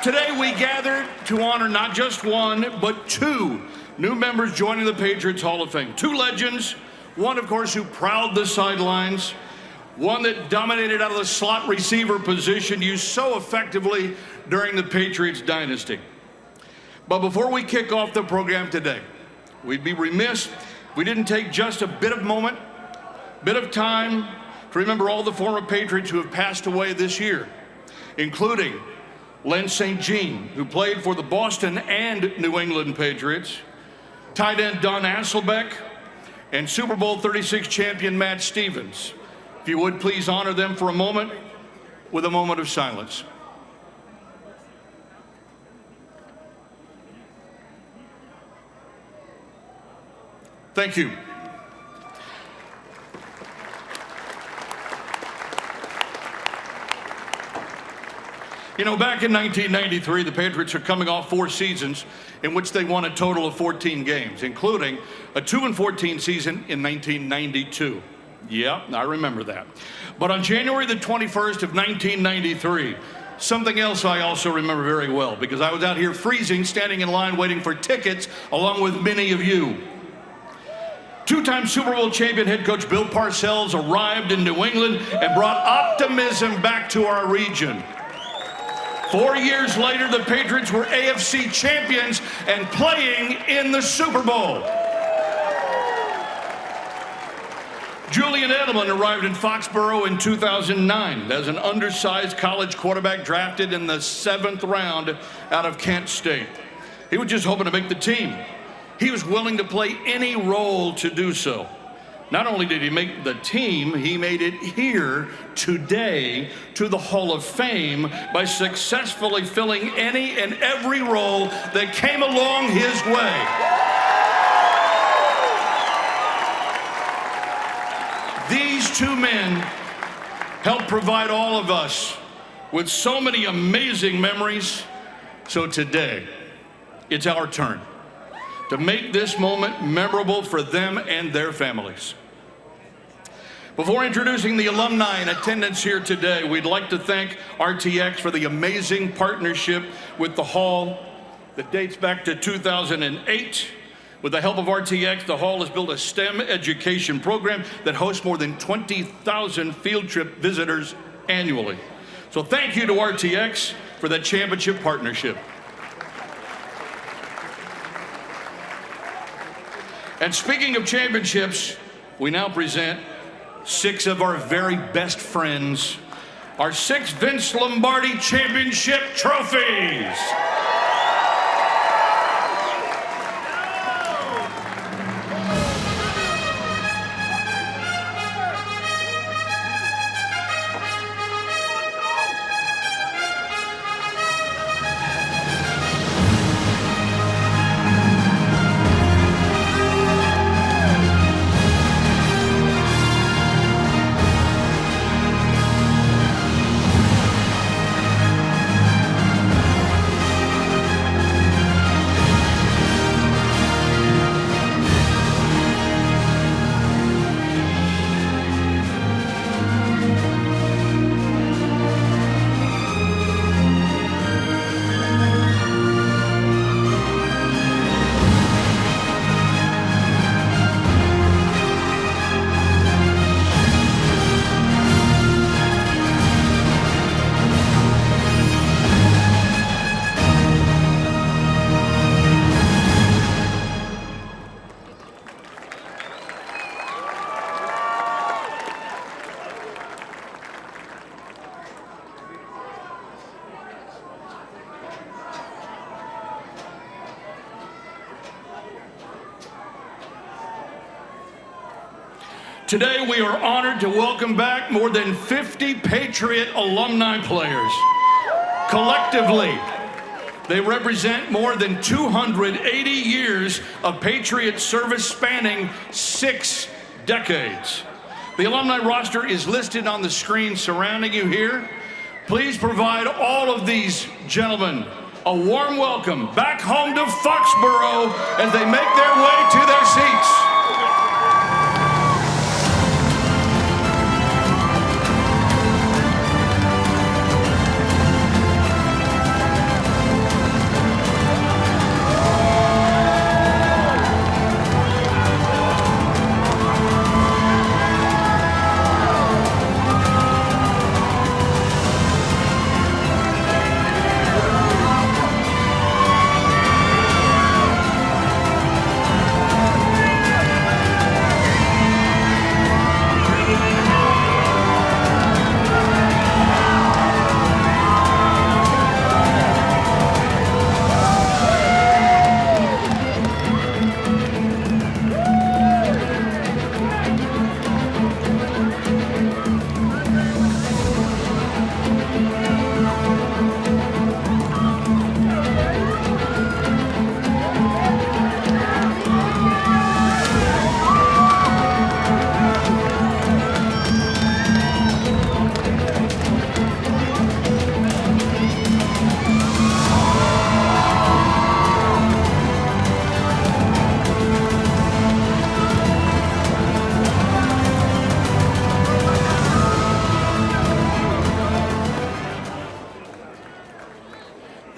Today we gathered to honor not just one, but two new members joining the Patriots Hall of Fame. Two legends, one of course who prowled the sidelines, one that dominated out of the slot receiver position used so effectively during the Patriots dynasty. But before we kick off the program today, we'd be remiss if we didn't take just a bit of time to remember all the former Patriots who have passed away this year, including Len St. Jean, who played for the Boston and New England Patriots, tight end Don Hasselbeck, and Super Bowl 36 champion Matt Stevens. If you would please honor them for a moment with a moment of silence. Thank you. You know, back in 1993, the Patriots are coming off 4 seasons in which they won a total of 14 games, including a 2-14 season in 1992. Yeah, I remember that. But on January the 21st of 1993, something else I also remember very well, because I was out here freezing, standing in line waiting for tickets, along with many of you. Two-time Super Bowl champion head coach Bill Parcells arrived in New England and brought optimism back to our region. 4 years later, the Patriots were AFC champions and playing in the Super Bowl. Julian Edelman arrived in Foxborough in 2009 as an undersized college quarterback drafted in the 7th round out of Kent State. He was just hoping to make the team. He was willing to play any role to do so. Not only did he make the team, he made it here today to the Hall of Fame by successfully filling any and every role that came along his way. These two men helped provide all of us with so many amazing memories. So today, it's our turn to make this moment memorable for them and their families. Before introducing the alumni in attendance here today, we'd like to thank RTX for the amazing partnership with the Hall that dates back to 2008. With the help of RTX, the Hall has built a STEM education program that hosts more than 20,000 field trip visitors annually. So thank you to RTX for that championship partnership. And speaking of championships, we now present 6 of our very best friends, our 6 Vince Lombardi championship trophies. Today, we are honored to welcome back more than 50 Patriot alumni players. Collectively, they represent more than 280 years of Patriot service spanning 6 decades. The alumni roster is listed on the screen surrounding you here. Please provide all of these gentlemen a warm welcome back home to Foxborough as they make their way to their seats.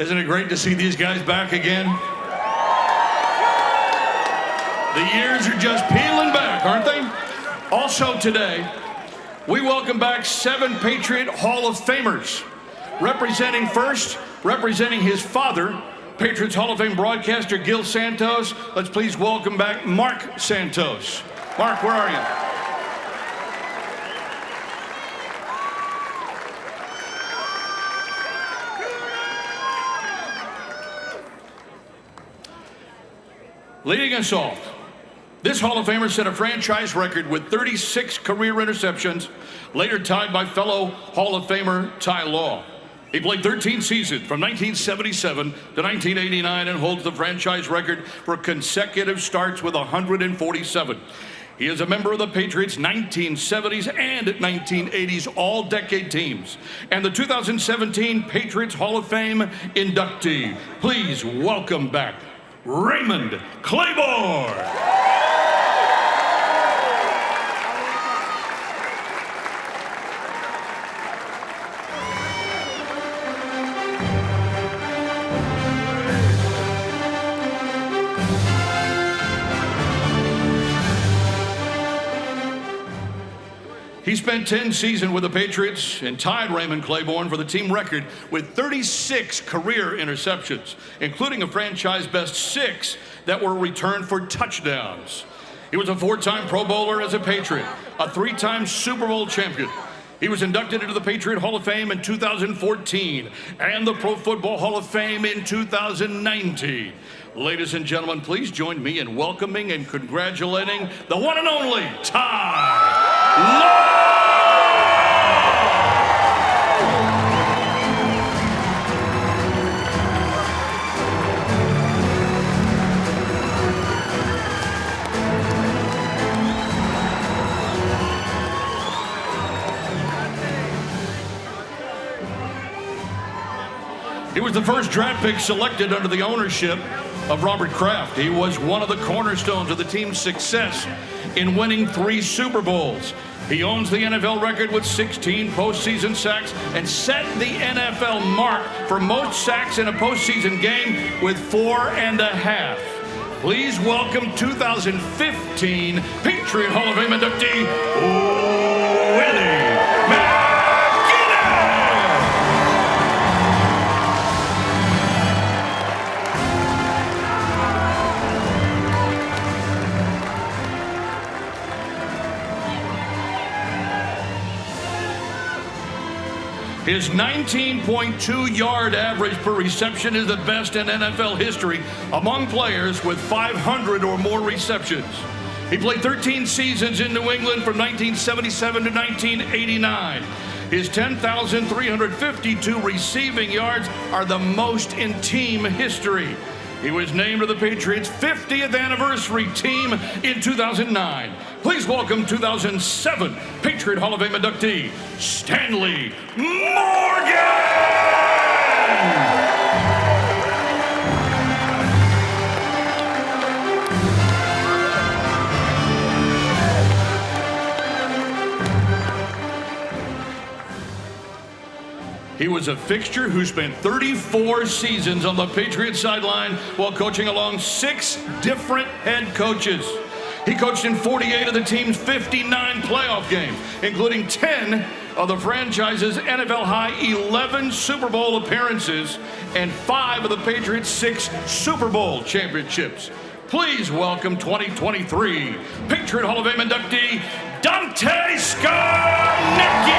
Isn't it great to see these guys back again? The years are just peeling back, aren't they? Also today, we welcome back 7 Patriot Hall of Famers. Representing his father, Patriots Hall of Fame broadcaster Gil Santos. Let's please welcome back Mark Santos. Mark, where are you? Leading us off, this Hall of Famer set a franchise record with 36 career interceptions, later tied by fellow Hall of Famer Ty Law. He played 13 seasons from 1977 to 1989 and holds the franchise record for consecutive starts with 147. He is a member of the Patriots' 1970s and 1980s all-decade teams and the 2017 Patriots Hall of Fame inductee. Please welcome back Raymond Claiborne. He spent 10 seasons with the Patriots and tied Raymond Claiborne for the team record with 36 career interceptions, including a franchise best 6 that were returned for touchdowns. He was a 4-time Pro Bowler as a Patriot, a 3-time Super Bowl champion. He was inducted into the Patriot Hall of Fame in 2014 and the Pro Football Hall of Fame in 2019. Ladies and gentlemen, please join me in welcoming and congratulating the one and only Ty Law. He was the first draft pick selected under the ownership of Robert Kraft. He was one of the cornerstones of the team's success in winning 3 Super Bowls. He owns the NFL record with 16 postseason sacks and set the NFL mark for most sacks in a postseason game with 4.5. Please welcome 2015 Patriot Hall of Fame inductee, Willie McGinest. His 19.2 yard average per reception is the best in NFL history among players with 500 or more receptions. He played 13 seasons in New England from 1977 to 1989. His 10,352 receiving yards are the most in team history. He was named to the Patriots' 50th anniversary team in 2009. Please welcome 2007 Patriot Hall of Fame inductee, Stanley Morgan! He was a fixture who spent 34 seasons on the Patriots sideline while coaching along 6 different head coaches. He coached in 48 of the team's 59 playoff games, including 10 of the franchise's NFL-high 11 Super Bowl appearances and 5 of the Patriots' 6 Super Bowl championships. Please welcome 2023 Patriot Hall of Fame inductee, Dante Scarnecchia!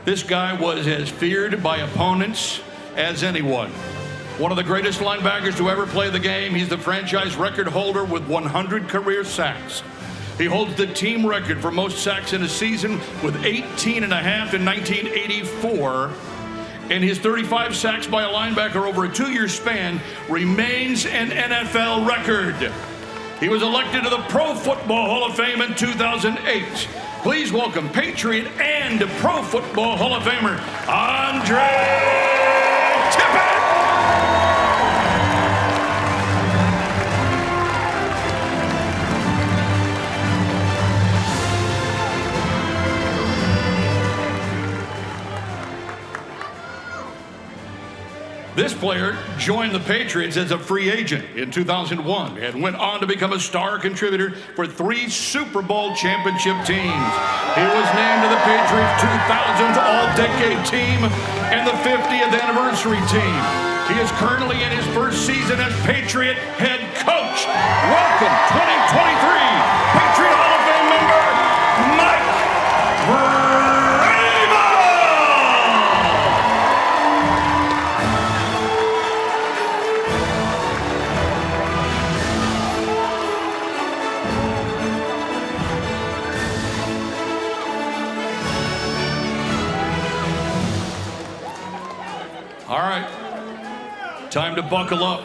This guy was as feared by opponents as anyone. One of the greatest linebackers to ever play the game. He's the franchise record holder with 100 career sacks. He holds the team record for most sacks in a season with 18.5 in 1984. And his 35 sacks by a linebacker over a 2-year span remains an NFL record. He was elected to the Pro Football Hall of Fame in 2008. please welcome Patriot and Pro Football Hall of Famer, Andre Tippett. This player joined the Patriots as a free agent in 2001 and went on to become a star contributor for 3 Super Bowl championship teams. He was named to the Patriots 2000 All-Decade Team and the 50th Anniversary Team. He is currently in his first season as Patriot head coach. Welcome, 2023 Patriot Hall of Fame member, Mike Brady. All right, time to buckle up.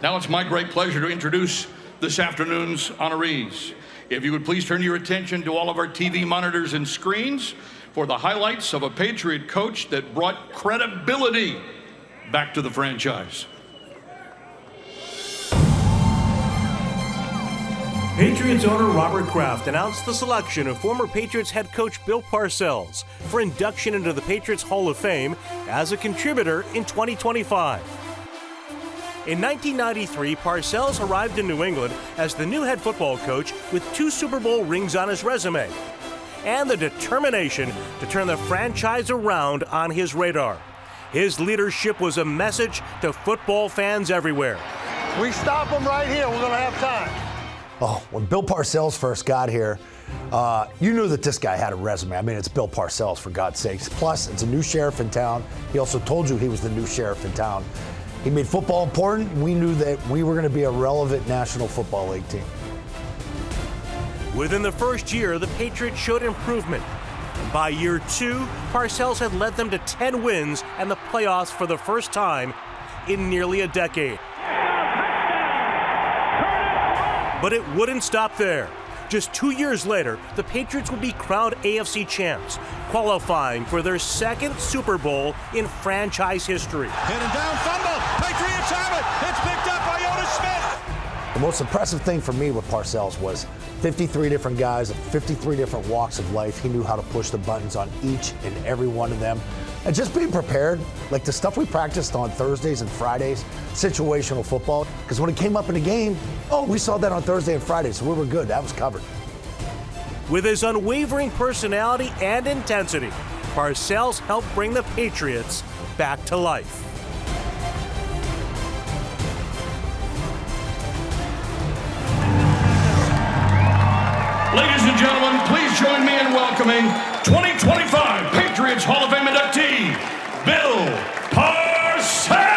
Now it's my great pleasure to introduce this afternoon's honorees. If you would please turn your attention to all of our TV monitors and screens for the highlights of a Patriot coach that brought credibility back to the franchise. Patriots owner Robert Kraft announced the selection of former Patriots head coach Bill Parcells for induction into the Patriots Hall of Fame as a contributor in 2025. In 1993, Parcells arrived in New England as the new head football coach with 2 Super Bowl rings on his resume and the determination to turn the franchise around on his radar. His leadership was a message to football fans everywhere. We stop them right here. We're going to have time. Oh, when Bill Parcells first got here, you knew that this guy had a resume. I mean, it's Bill Parcells, for God's sakes. Plus, it's a new sheriff in town. He also told you he was the new sheriff in town. He made football important. We knew that we were going to be a relevant National Football League team. Within the first year, the Patriots showed improvement. And by year 2, Parcells had led them to 10 wins and the playoffs for the first time in nearly a decade. But it wouldn't stop there. Just 2 years later, the Patriots would be crowned AFC champs, qualifying for their 2nd Super Bowl in franchise history. Hit and down, fumble. Patriots have it. It's picked up by Otis Smith. The most impressive thing for me with Parcells was 53 different guys of 53 different walks of life. He knew how to push the buttons on each and every one of them. And just being prepared, like the stuff we practiced on Thursdays and Fridays, situational football, because when it came up in a game, we saw that on Thursday and Friday, so we were good. That was covered. With his unwavering personality and intensity, Parcells helped bring the Patriots back to life. Ladies and gentlemen, please join me in welcoming 2025 Patriots Hall of Fame inductee, Bill Parcells!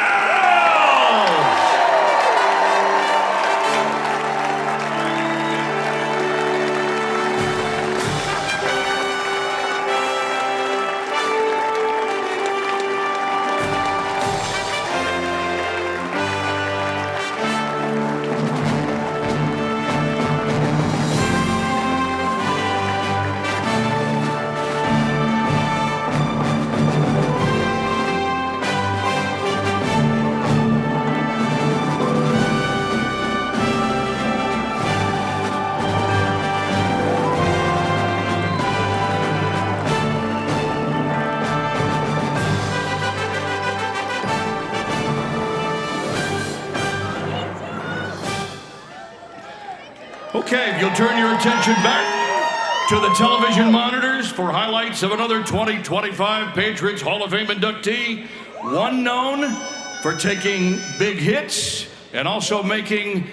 Okay, if you'll turn your attention back to the television monitors for highlights of another 2025 Patriots Hall of Fame inductee, one known for taking big hits and also making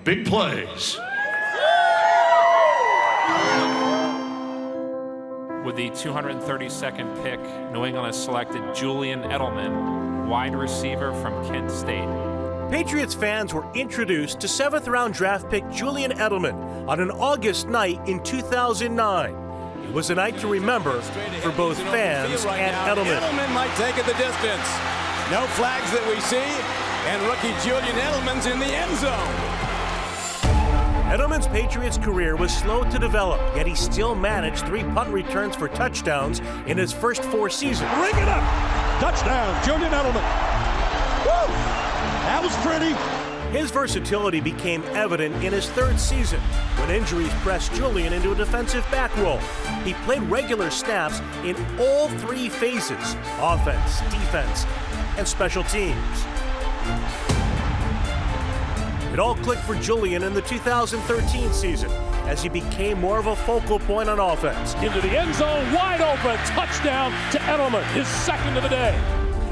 big plays. With the 232nd pick, New England has selected Julian Edelman, wide receiver from Kent State. Patriots fans were introduced to 7th-round draft pick Julian Edelman on an August night in 2009. It was a night to remember for both fans and Edelman. Edelman might take it the distance. No flags that we see, and rookie Julian Edelman's in the end zone. Edelman's Patriots career was slow to develop, yet he still managed 3 punt returns for touchdowns in his first 4 seasons. Ring it up! Touchdown, Julian Edelman. Woo! That was pretty. His versatility became evident in his 3rd season when injuries pressed Julian into a defensive back role. He played regular snaps in all 3 phases: offense, defense, and special teams. It all clicked for Julian in the 2013 season as he became more of a focal point on offense. Into the end zone, wide open, touchdown to Edelman, his 2nd of the day.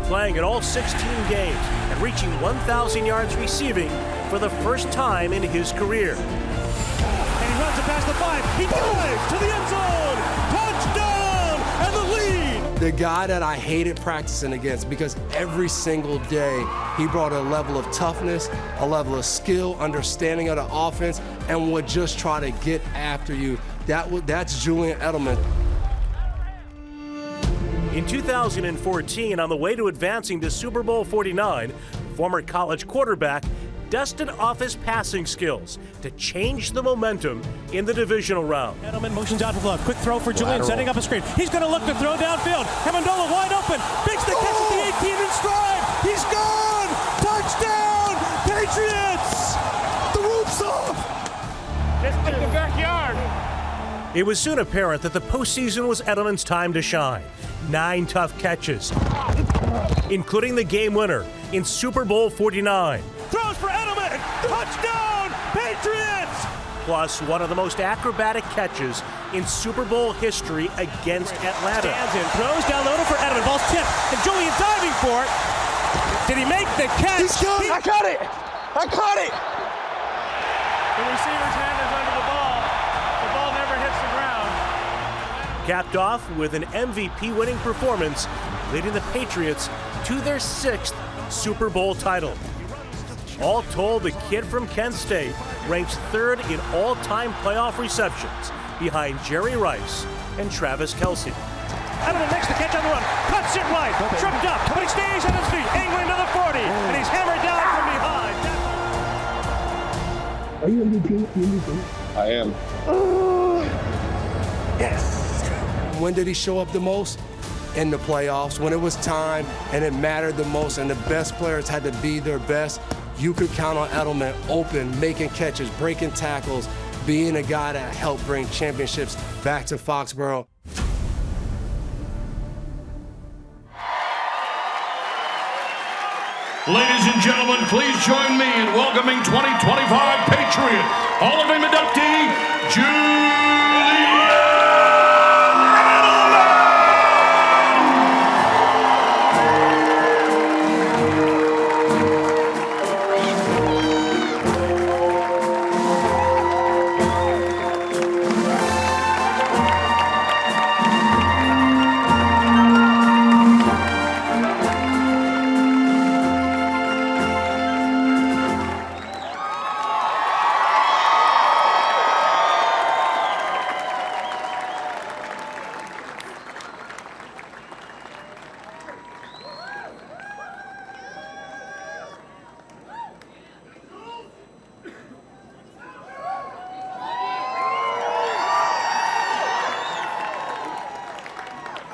Playing in all 16 games and reaching 1,000 yards receiving for the first time in his career. And he runs it past the 5. He dives to the end zone. Touchdown and the lead. The guy that I hated practicing against, because every single day he brought a level of toughness, a level of skill, understanding of the offense, and would just try to get after you. That's Julian Edelman. In 2014, on the way to advancing to Super Bowl 49, former college quarterback dusted off his passing skills to change the momentum in the divisional round. Edelman motions out to the left. Quick throw for Julian, setting up a screen. He's going to look to throw downfield. Amendola wide open. Makes the catch at the 18 in stride. He's gone. Touchdown, Patriots. The roof's off. Just in the backyard. It was soon apparent that the postseason was Edelman's time to shine. 9 tough catches, including the game winner in Super Bowl 49. Throws for Edelman. Touchdown, Patriots. Plus one of the most acrobatic catches in Super Bowl history against Atlanta. Stands in, throws down the middle for Edelman. Ball's tipped, and Julian diving for it. Did he make the catch? He's good. I caught it. I caught it. The receiver's hand is under the ball. The ball never hits the ground. Capped off with an MVP-winning performance, leading the Patriots to their 6th Super Bowl title. All told, the kid from Kent State ranks 3rd in all-time playoff receptions, behind Jerry Rice and Travis Kelce. Edelman makes the catch on the run, cuts it right, tripped up, but he stays on his feet, angling to the 40, and he's hammered down from behind. Are you MVP? I am. Yes. When did he show up the most? In the playoffs, when it was time and it mattered the most and the best players had to be their best. You could count on Edelman open, making catches, breaking tackles, being a guy that helped bring championships back to Foxborough. Ladies and gentlemen, please join me in welcoming 2025 Patriot Hall of Fame inductee, Julian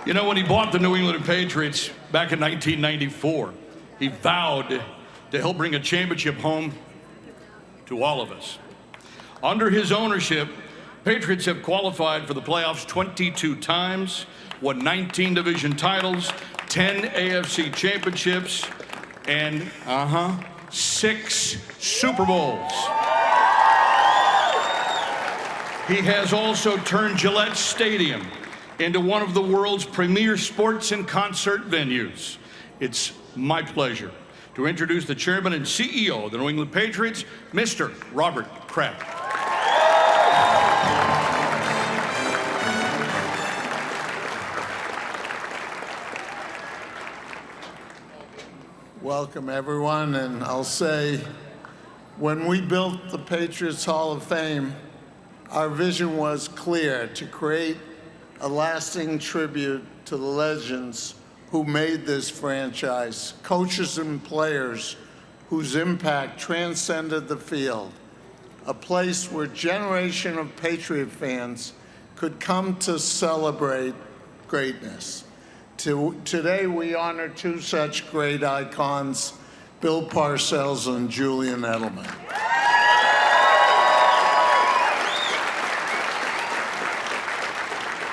You know, when he bought the New England Patriots back in 1994, he vowed to help bring a championship home to all of us. Under his ownership, Patriots have qualified for the playoffs 22 times, won 19 division titles, 10 AFC championships, and 6 Super Bowls. He has also turned Gillette Stadium into one of the world's premier sports and concert venues. It's my pleasure to introduce the chairman and CEO of the New England Patriots, Mr. Robert Kraft. Welcome, everyone, and I'll say, when we built the Patriots Hall of Fame, our vision was clear: to create a lasting tribute to the legends who made this franchise, coaches and players whose impact transcended the field. a place where a generation of Patriot fans could come to celebrate greatness. Today, we honor two such great icons, Bill Parcells and Julian Edelman.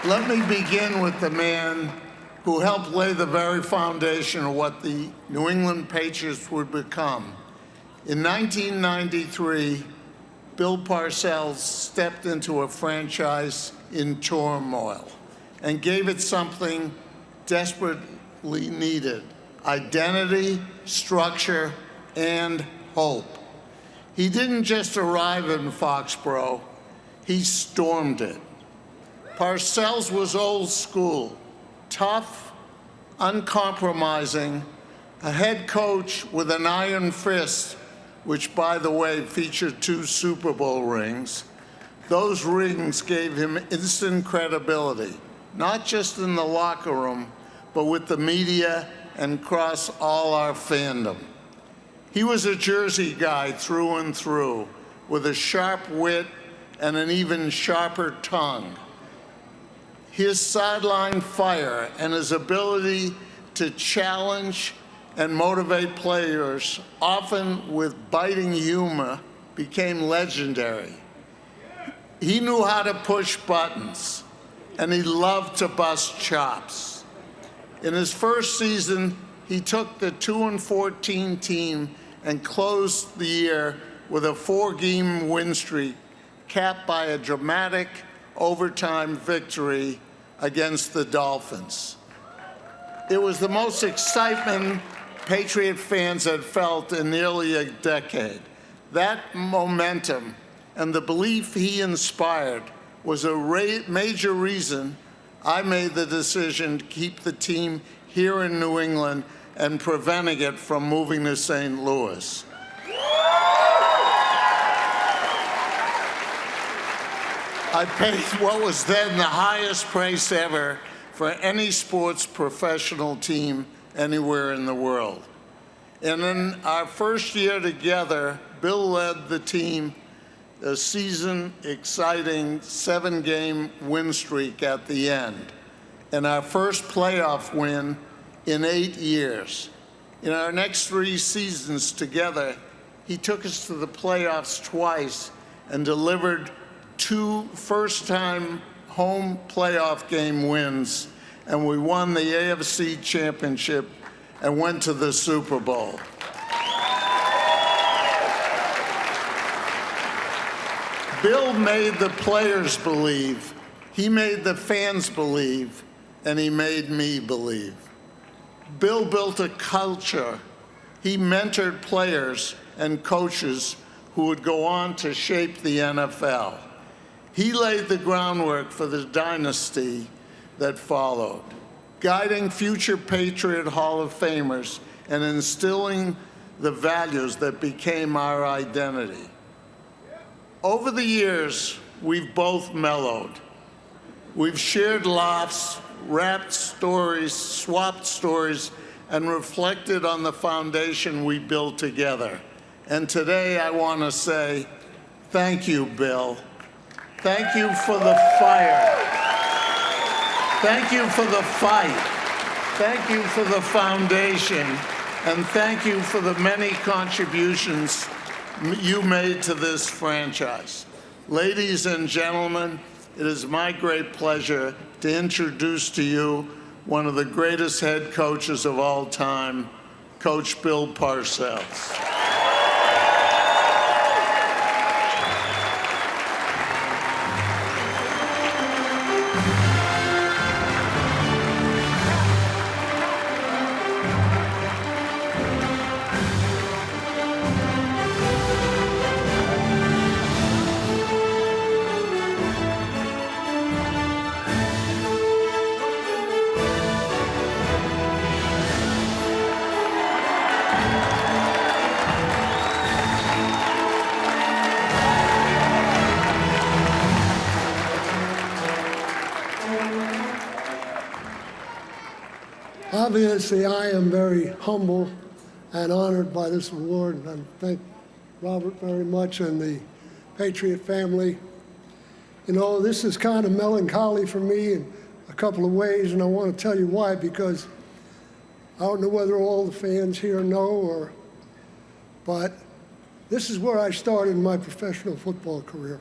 Let me begin with the man who helped lay the very foundation of what the New England Patriots would become. In 1993, Bill Parcells stepped into a franchise in turmoil and gave it something desperately needed: identity, structure, and hope. He didn't just arrive in Foxborough, he stormed it. Parcells was old school, tough, uncompromising, a head coach with an iron fist, which, by the way, featured 2 Super Bowl rings. Those rings gave him instant credibility, not just in the locker room, but with the media and across all our fandom. He was a Jersey guy through and through, with a sharp wit and an even sharper tongue. His sideline fire and his ability to challenge and motivate players, often with biting humor, became legendary. He knew how to push buttons, and he loved to bust chops. In his first season, he took the 2-14 team and closed the year with a 4-game win streak, capped by a dramatic overtime victory against the Dolphins. It was the most excitement Patriot fans had felt in nearly a decade. That momentum and the belief he inspired was a major reason I made the decision to keep the team here in New England and preventing it from moving to St. Louis. I paid what was then the highest price ever for any sports professional team anywhere in the world. And in our first year together, Bill led the team a season-exciting 7-game win streak at the end, and our first playoff win in 8 years. In our next 3 seasons together, he took us to the playoffs twice and delivered 2 first-time home playoff game wins, and we won the AFC Championship and went to the Super Bowl. Bill made the players believe, he made the fans believe, and he made me believe. Bill built a culture. He mentored players and coaches who would go on to shape the NFL. He laid the groundwork for the dynasty that followed, guiding future Patriot Hall of Famers and instilling the values that became our identity. Over the years, we've both mellowed. We've shared laughs, rapped stories, swapped stories, and reflected on the foundation we built together. And today I want to say, thank you, Bill. Thank you for the fire. Thank you for the fight. Thank you for the foundation. And thank you for the many contributions you made to this franchise. Ladies and gentlemen, it is my great pleasure to introduce to you one of the greatest head coaches of all time, Coach Bill Parcells. Obviously, I am very humble and honored by this award, and I thank Robert very much and the Patriot family. You know, this is kind of melancholy for me in a couple of ways, and I want to tell you why, because I don't know whether all the fans here know, but this is where I started my professional football career.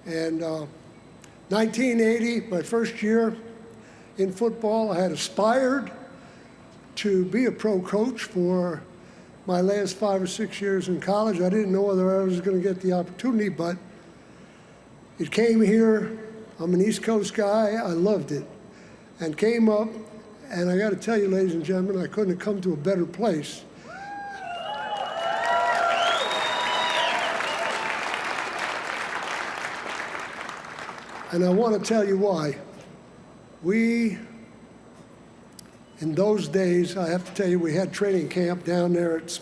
And 1980, my first year in football, I had aspired to be a pro coach for my last 5 or 6 years in college. I didn't know whether I was going to get the opportunity, but it came here. I'm an East Coast guy. I loved it. And came up, and I got to tell you, ladies and gentlemen, I couldn't have come to a better place. And I want to tell you why. In those days, I have to tell you, we had training camp down there at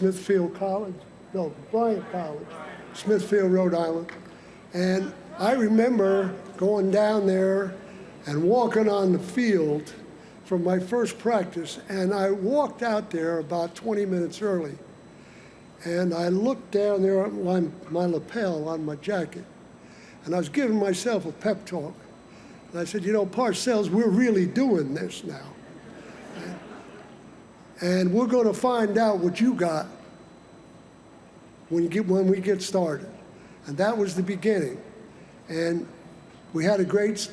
Bryant College, Smithfield, Rhode Island. And I remember going down there and walking on the field for my first practice, and I walked out there about 20 minutes early. And I looked down there at my lapel on my jacket, and I was giving myself a pep talk. And I said, you know, Parcells, we're really doing this now. And we're going to find out what you got when we get started. And that was the beginning. And we had a great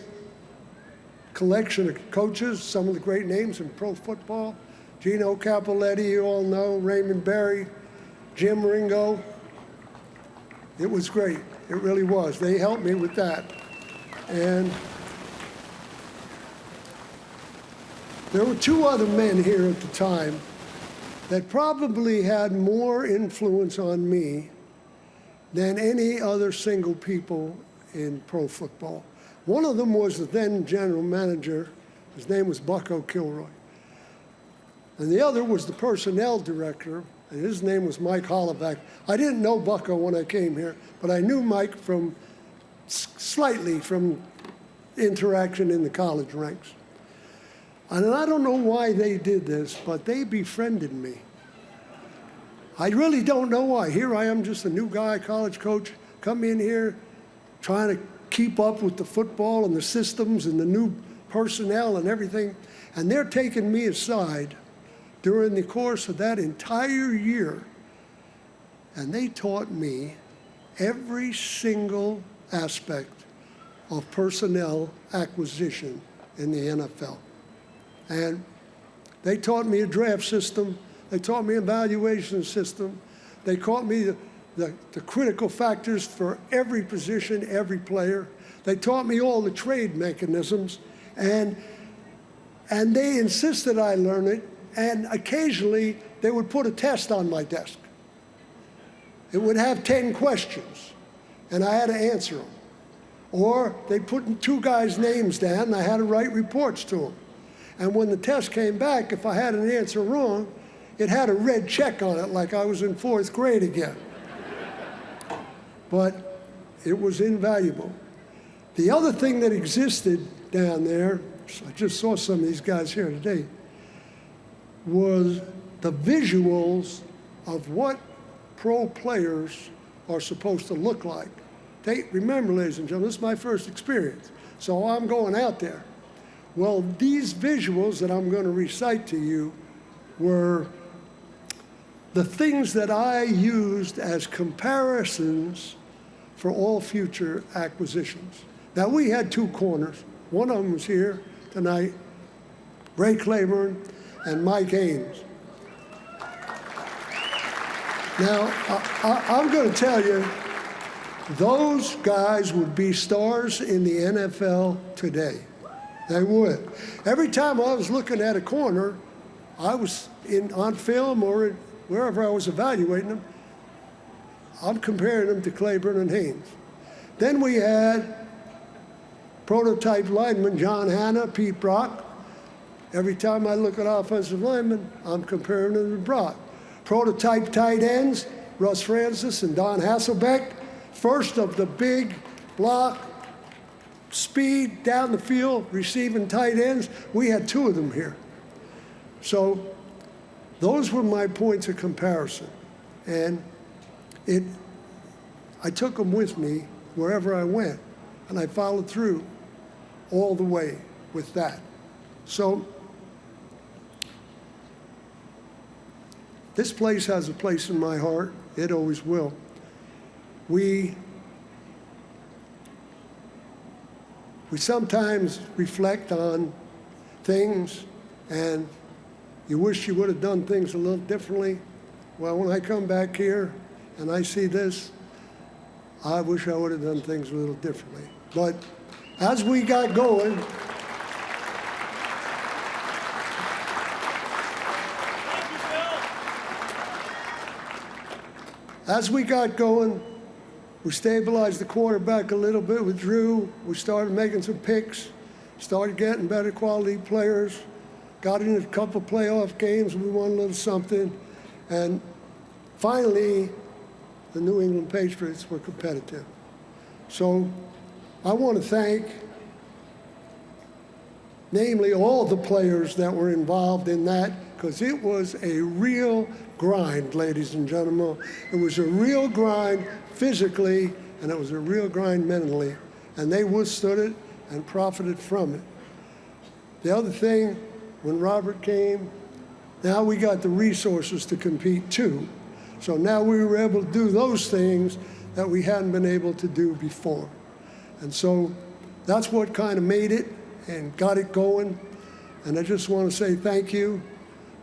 collection of coaches, some of the great names in pro football. Gino Capoletti, you all know, Raymond Berry, Jim Ringo. It was great. It really was. They helped me with that. And there were two other men here at the time that probably had more influence on me than any other single people in pro football. One of them was the then general manager. His name was Bucko Kilroy. And the other was the personnel director, and his name was Mike Hollaback. I didn't know Bucko when I came here, but I knew Mike slightly from interaction in the college ranks. And I don't know why they did this, but they befriended me. I really don't know why. Here I am, just a new guy, college coach, come in here trying to keep up with the football and the systems and the new personnel and everything. And they're taking me aside during the course of that entire year. And they taught me every single aspect of personnel acquisition in the NFL. And they taught me a draft system. They taught me an evaluation system. They taught me the critical factors for every position, every player. They taught me all the trade mechanisms. And they insisted I learn it. And occasionally, they would put a test on my desk. It would have 10 questions, and I had to answer them. Or they'd put two guys' names down, and I had to write reports to them. And when the test came back, if I had an answer wrong, it had a red check on it like I was in 4th grade again. But it was invaluable. The other thing that existed down there, I just saw some of these guys here today, was the visuals of what pro players are supposed to look like. Remember, ladies and gentlemen, this is my first experience, so I'm going out there. Well, these visuals that I'm going to recite to you were the things that I used as comparisons for all future acquisitions. Now, we had two corners. One of them was here tonight, Ray Claiborne and Mike Haynes. Now, I'm going to tell you, those guys would be stars in the NFL today. They would. Every time I was looking at a corner, I was on film or wherever I was evaluating them, I'm comparing them to Claiborne and Haynes. Then we had prototype linemen, John Hanna, Pete Brock. Every time I look at offensive linemen, I'm comparing them to Brock. Prototype tight ends, Russ Francis and Don Hasselbeck. First of the big block, speed down the field, receiving tight ends. We had two of them here. So those were my points of comparison. And I took them with me wherever I went, and I followed through all the way with that. So this place has a place in my heart. It always will. We sometimes reflect on things, and you wish you would have done things a little differently. Well, when I come back here and I see this, I wish I would have done things a little differently. But as we got going, we stabilized the quarterback a little bit with Drew. We started making some picks, started getting better quality players, got in a couple playoff games. We won a little something. And finally, the New England Patriots were competitive. So I want to thank, namely, all the players that were involved in that, because it was a real grind, ladies and gentlemen. It was a real grind physically, and it was a real grind mentally, and they withstood it and profited from it. The other thing, when Robert came, now we got the resources to compete too. So now we were able to do those things that we hadn't been able to do before. And so that's what kind of made it and got it going. And I just want to say thank you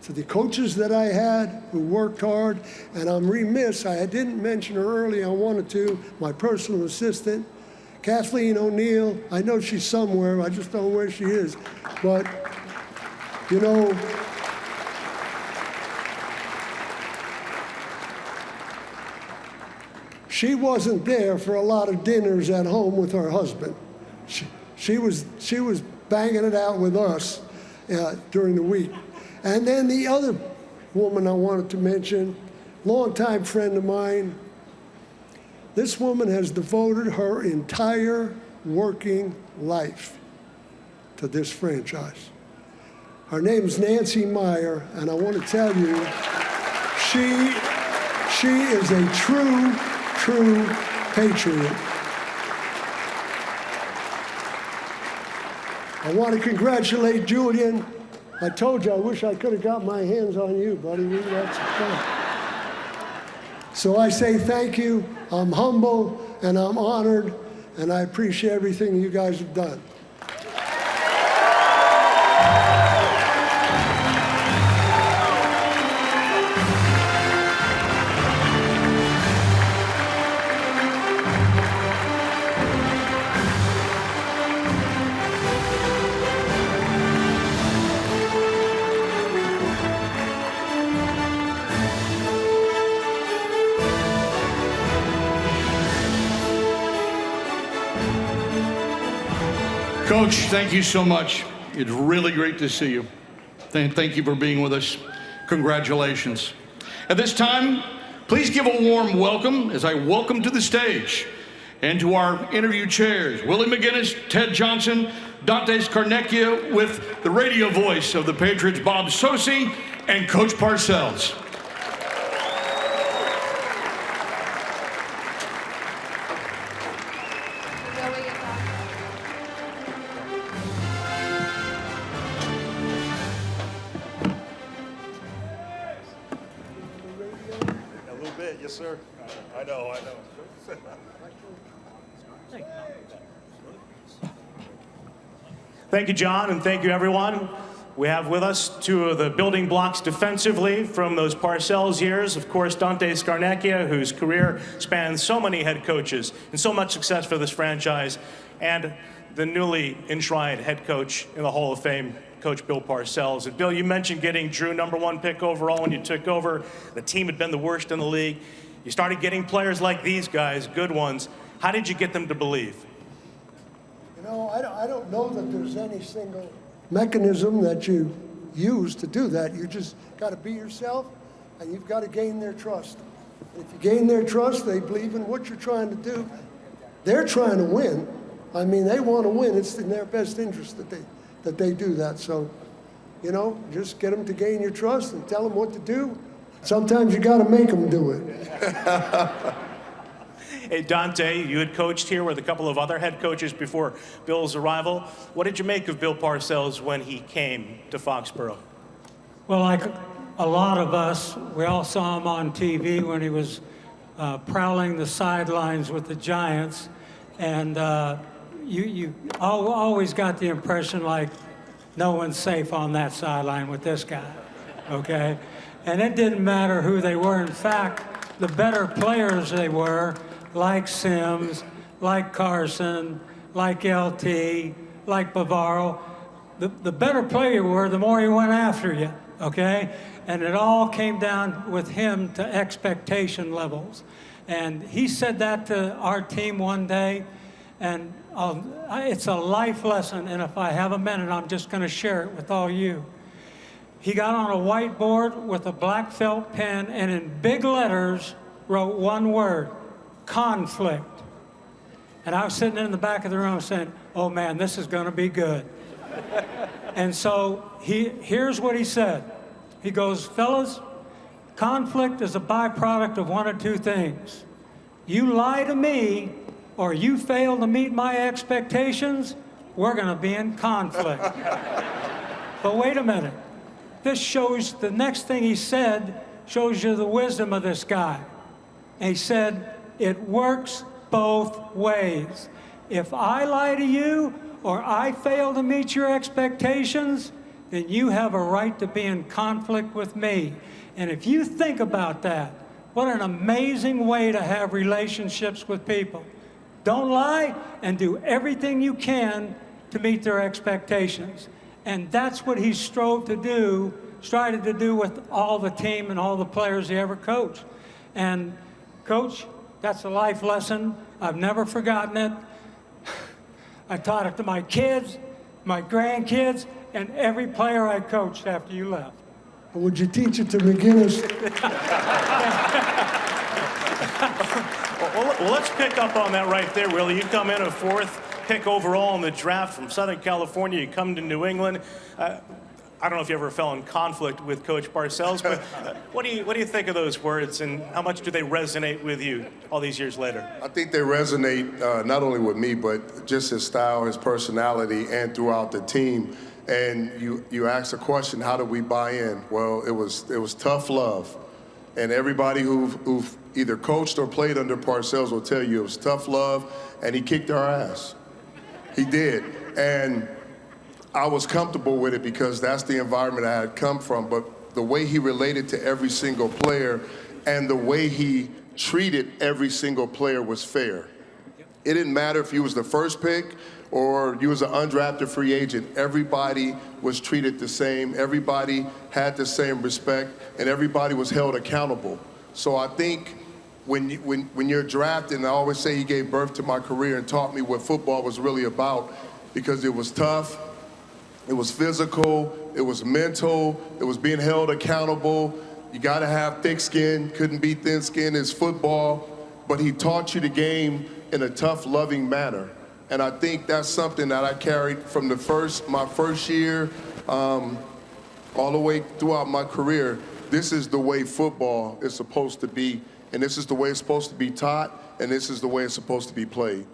to the coaches that I had who worked hard. And I'm remiss, I didn't mention her earlier, I wanted to, my personal assistant, Kathleen O'Neill. I know she's somewhere, I just don't know where she is. But, you know, she wasn't there for a lot of dinners at home with her husband. She was banging it out with us during the week. And then the other woman I wanted to mention, longtime friend of mine, this woman has devoted her entire working life to this franchise. Her name's Nancy Meyer, and I want to tell you, she is a true Patriot. I want to congratulate Julian. I told you I wish I could have got my hands on you, buddy. We had some fun. So I say thank you. I'm humble and I'm honored, and I appreciate everything you guys have done. Coach, thank you so much. It's really great to see you. Thank you for being with us. Congratulations. At this time, please give a warm welcome as I welcome to the stage and to our interview chairs, Willie McGinest, Ted Johnson, Dante Scarnecchia with the radio voice of the Patriots, Bob Socci, and Coach Parcells. Yes, sir. I know. Thank you, John, and thank you, everyone. We have with us two of the building blocks defensively from those Parcells years. Of course, Dante Scarnecchia, whose career spans so many head coaches and so much success for this franchise, and the newly enshrined head coach in the Hall of Fame, Coach Bill Parcells. And Bill, you mentioned getting Drew #1 pick overall when you took over. The team had been the worst in the league. You started getting players like these guys, good ones. How did you get them to believe? You know, I don't know that there's any single mechanism that you use to do that. You just got to be yourself, and you've got to gain their trust. And if you gain their trust, they believe in what you're trying to do. They're trying to win. I mean, they want to win. It's in their best interest that they do that. So, you know, just get them to gain your trust and tell them what to do. Sometimes you got to make them do it. Hey, Dante, you had coached here with a couple of other head coaches before Bill's arrival. What did you make of Bill Parcells when he came to Foxborough? Well, like a lot of us, we all saw him on TV when he was prowling the sidelines with the Giants, and you always got the impression like no one's safe on that sideline with this guy, okay? And it didn't matter who they were. In fact, the better players they were, like Sims, like Carson, like LT, like Bavaro, the better player you were, the more he went after you, okay? And it all came down with him to expectation levels. And he said that to our team one day, and it's a life lesson, and if I have a minute, I'm just going to share it with all you. He got on a whiteboard with a black felt pen and in big letters wrote one word: conflict. And I was sitting in the back of the room saying, oh man, this is going to be good. And so here's what he said. He goes, fellas, conflict is a byproduct of one of two things. You lie to me or you fail to meet my expectations, we're going to be in conflict. But wait a minute. This shows, the next thing he said shows you the wisdom of this guy. And he said, it works both ways. If I lie to you or I fail to meet your expectations, then you have a right to be in conflict with me. And if you think about that, what an amazing way to have relationships with people. Don't lie and do everything you can to meet their expectations. And that's what he strived to do with all the team and all the players he ever coached. And Coach, that's a life lesson. I've never forgotten it. I taught it to my kids, my grandkids, and every player I coached after you left. Would you teach it to McGinest? Well, let's pick up on that right there, Willie. You come in a 4th pick overall in the draft from Southern California. You come to New England. I don't know if you ever fell in conflict with Coach Parcells, but what do you think of those words, and how much do they resonate with you all these years later? I think they resonate not only with me, but just his style, his personality, and throughout the team. And you asked the question, how do we buy in? Well, it was tough love. And everybody who've either coached or played under Parcells will tell you it was tough love, and he kicked our ass. He did. And I was comfortable with it because that's the environment I had come from. But the way he related to every single player and the way he treated every single player was fair. It didn't matter if you was the first pick or you was an undrafted free agent. Everybody was treated the same. Everybody had the same respect, and everybody was held accountable. So I think when you're drafted, and I always say he gave birth to my career and taught me what football was really about, because it was tough, it was physical, it was mental, it was being held accountable. You got to have thick skin, couldn't be thin skin. It's football, but he taught you the game in a tough, loving manner. And I think that's something that I carried from my first year all the way throughout my career. This is the way football is supposed to be, and this is the way it's supposed to be taught, and this is the way it's supposed to be played.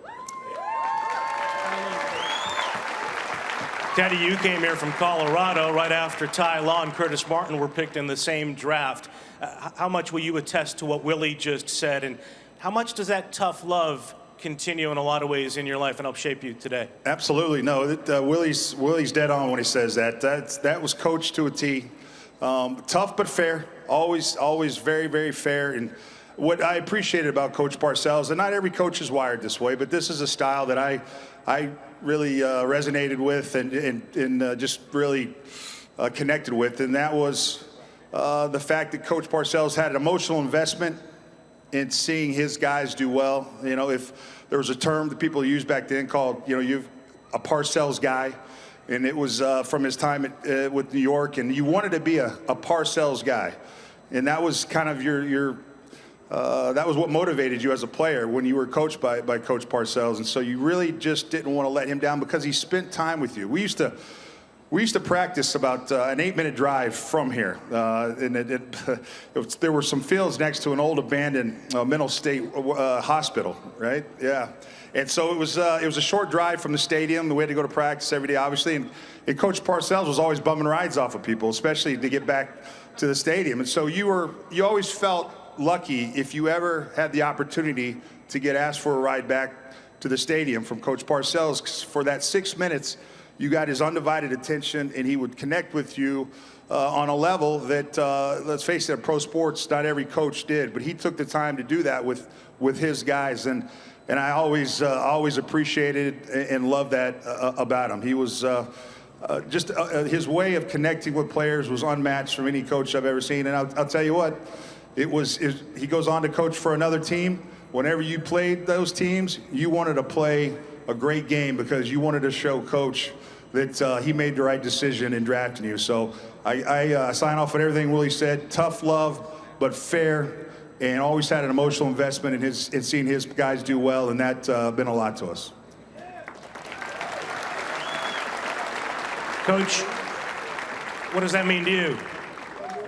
Daddy, you came here from Colorado right after Ty Law and Curtis Martin were picked in the same draft. How much will you attest to what Willie just said, and how much does that tough love continue in a lot of ways in your life and help shape you today? Absolutely. No, Willie's dead on when he says that. That was coached to a T. Tough but fair. Always very, very fair. And what I appreciated about Coach Parcells, and not every coach is wired this way, but this is a style that I really resonated with and just really connected with, and that was the fact that Coach Parcells had an emotional investment in seeing his guys do well. You know, if there was a term that people used back then called, you've a Parcells guy, and it was from his time with New York, and you wanted to be a Parcells guy, and that was kind of that was what motivated you as a player when you were coached by Coach Parcells. And so you really just didn't want to let him down because he spent time with you. We used to We used to practice about an 8-minute drive from here, and there were some fields next to an old abandoned mental state hospital, right? Yeah, and so it was a short drive from the stadium. We had to go to practice every day, obviously, and Coach Parcells was always bumming rides off of people, especially to get back to the stadium. And so you always felt lucky if you ever had the opportunity to get asked for a ride back to the stadium from Coach Parcells, 'cause for that 6 minutes. You got his undivided attention, and he would connect with you on a level that, let's face it, pro sports, not every coach did, but he took the time to do that with his guys, and I always appreciated and loved that about him. He was his way of connecting with players was unmatched from any coach I've ever seen, and I'll tell you what, he goes on to coach for another team. Whenever you played those teams, you wanted to play a great game because you wanted to show Coach that he made the right decision in drafting you. So I sign off on everything Willie said. Tough love, but fair, and always had an emotional investment in seeing his guys do well, and that's been a lot to us. Coach, what does that mean to you?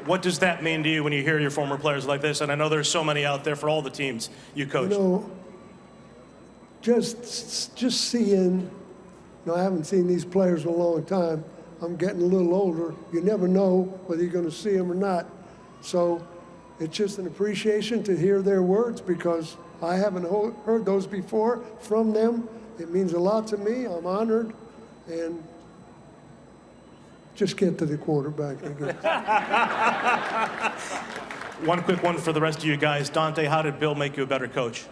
What does that mean to you when you hear your former players like this? And I know there's so many out there for all the teams you coach. You know, just seeing, I haven't seen these players in a long time. I'm getting a little older. You never know whether you're going to see them or not. So it's just an appreciation to hear their words because I haven't heard those before from them. It means a lot to me. I'm honored. And just get to the quarterback, I guess. One quick one for the rest of you guys. Dante, how did Bill make you a better coach?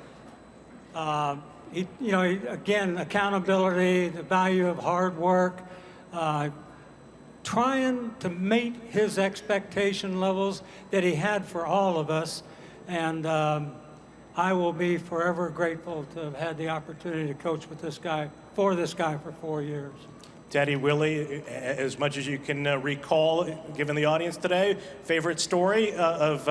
Again, accountability, the value of hard work, trying to meet his expectation levels that he had for all of us. And I will be forever grateful to have had the opportunity to coach with this guy for 4 years. Daddy Willie, as much as you can recall, given the audience today, favorite story of